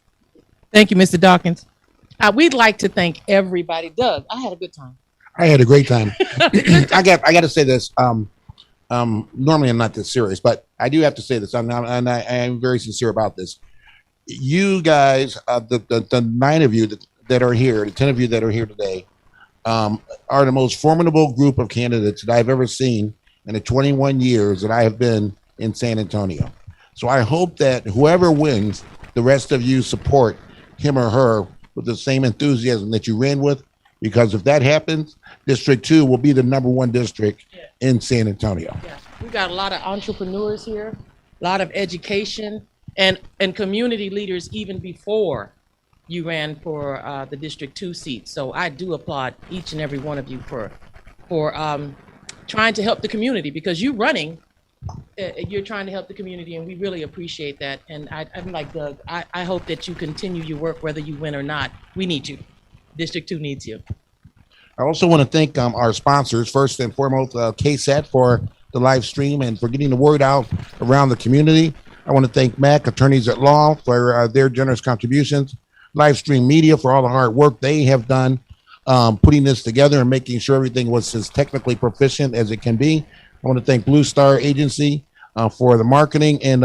Thank you, Mr. Dawkins. We'd like to thank everybody. Doug, I had a good time. I had a great time. I got to say this. Normally I'm not this serious, but I do have to say this. I am very sincere about this. You guys, the 9 of you that are here, the 10 of you that are here today, are the most formidable group of candidates that I've ever seen in the 21 years that I have been in San Antonio. So I hope that whoever wins, the rest of you support him or her with the same enthusiasm that you ran with, because if that happens, District 2 will be the #1 district in San Antonio. Yeah. We got a lot of entrepreneurs here, a lot of education, and community leaders even before you ran for the District 2 seat. So I do applaud each and every one of you for trying to help the community, because you running, you're trying to help the community, and we really appreciate that. And I'm like Doug, I hope that you continue your work whether you win or not. We need you. District 2 needs you. I also want to thank our sponsors, first and foremost, KSAT for the live stream and for getting the word out around the community. I want to thank MAC, Attorneys at Law, for their generous contributions, Livestream Media for all the hard work they have done putting this together and making sure everything was as technically proficient as it can be. I want to thank Blue Star Agency for the marketing, and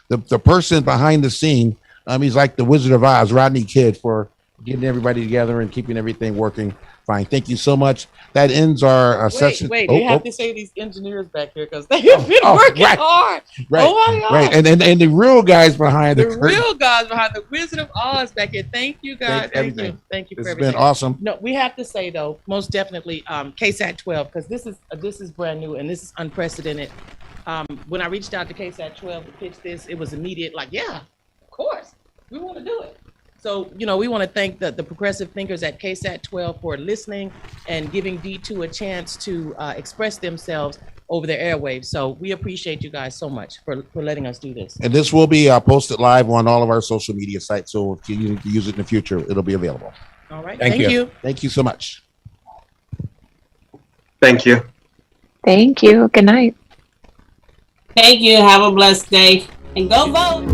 the person behind the scene, he's like the Wizard of Oz, Rodney Kidd, for getting everybody together and keeping everything working fine. Thank you so much. That ends our session. Wait, you have to say these engineers back here, because they have been working hard. Right, oh my God. right, and the real guys behind the real guys behind the Wizard of Oz back here. Thank you, guys. Thank you for everything. It's been awesome. No, we have to say though, most definitely, KSAT 12, because this is brand new and this is unprecedented. When I reached out to KSAT 12 to pitch this, it was immediate. Like, yeah, of course, we want to do it. So, we want to thank the progressive thinkers at KSAT 12 for listening and giving D2 a chance to express themselves over their airwaves. So we appreciate you guys so much for letting us do this. And this will be posted live on all of our social media sites. So if you need to use it in the future, it'll be available. All right. Thank you. Thank you so much. Thank you. Thank you. Good night. Thank you. Have a blessed day and go vote.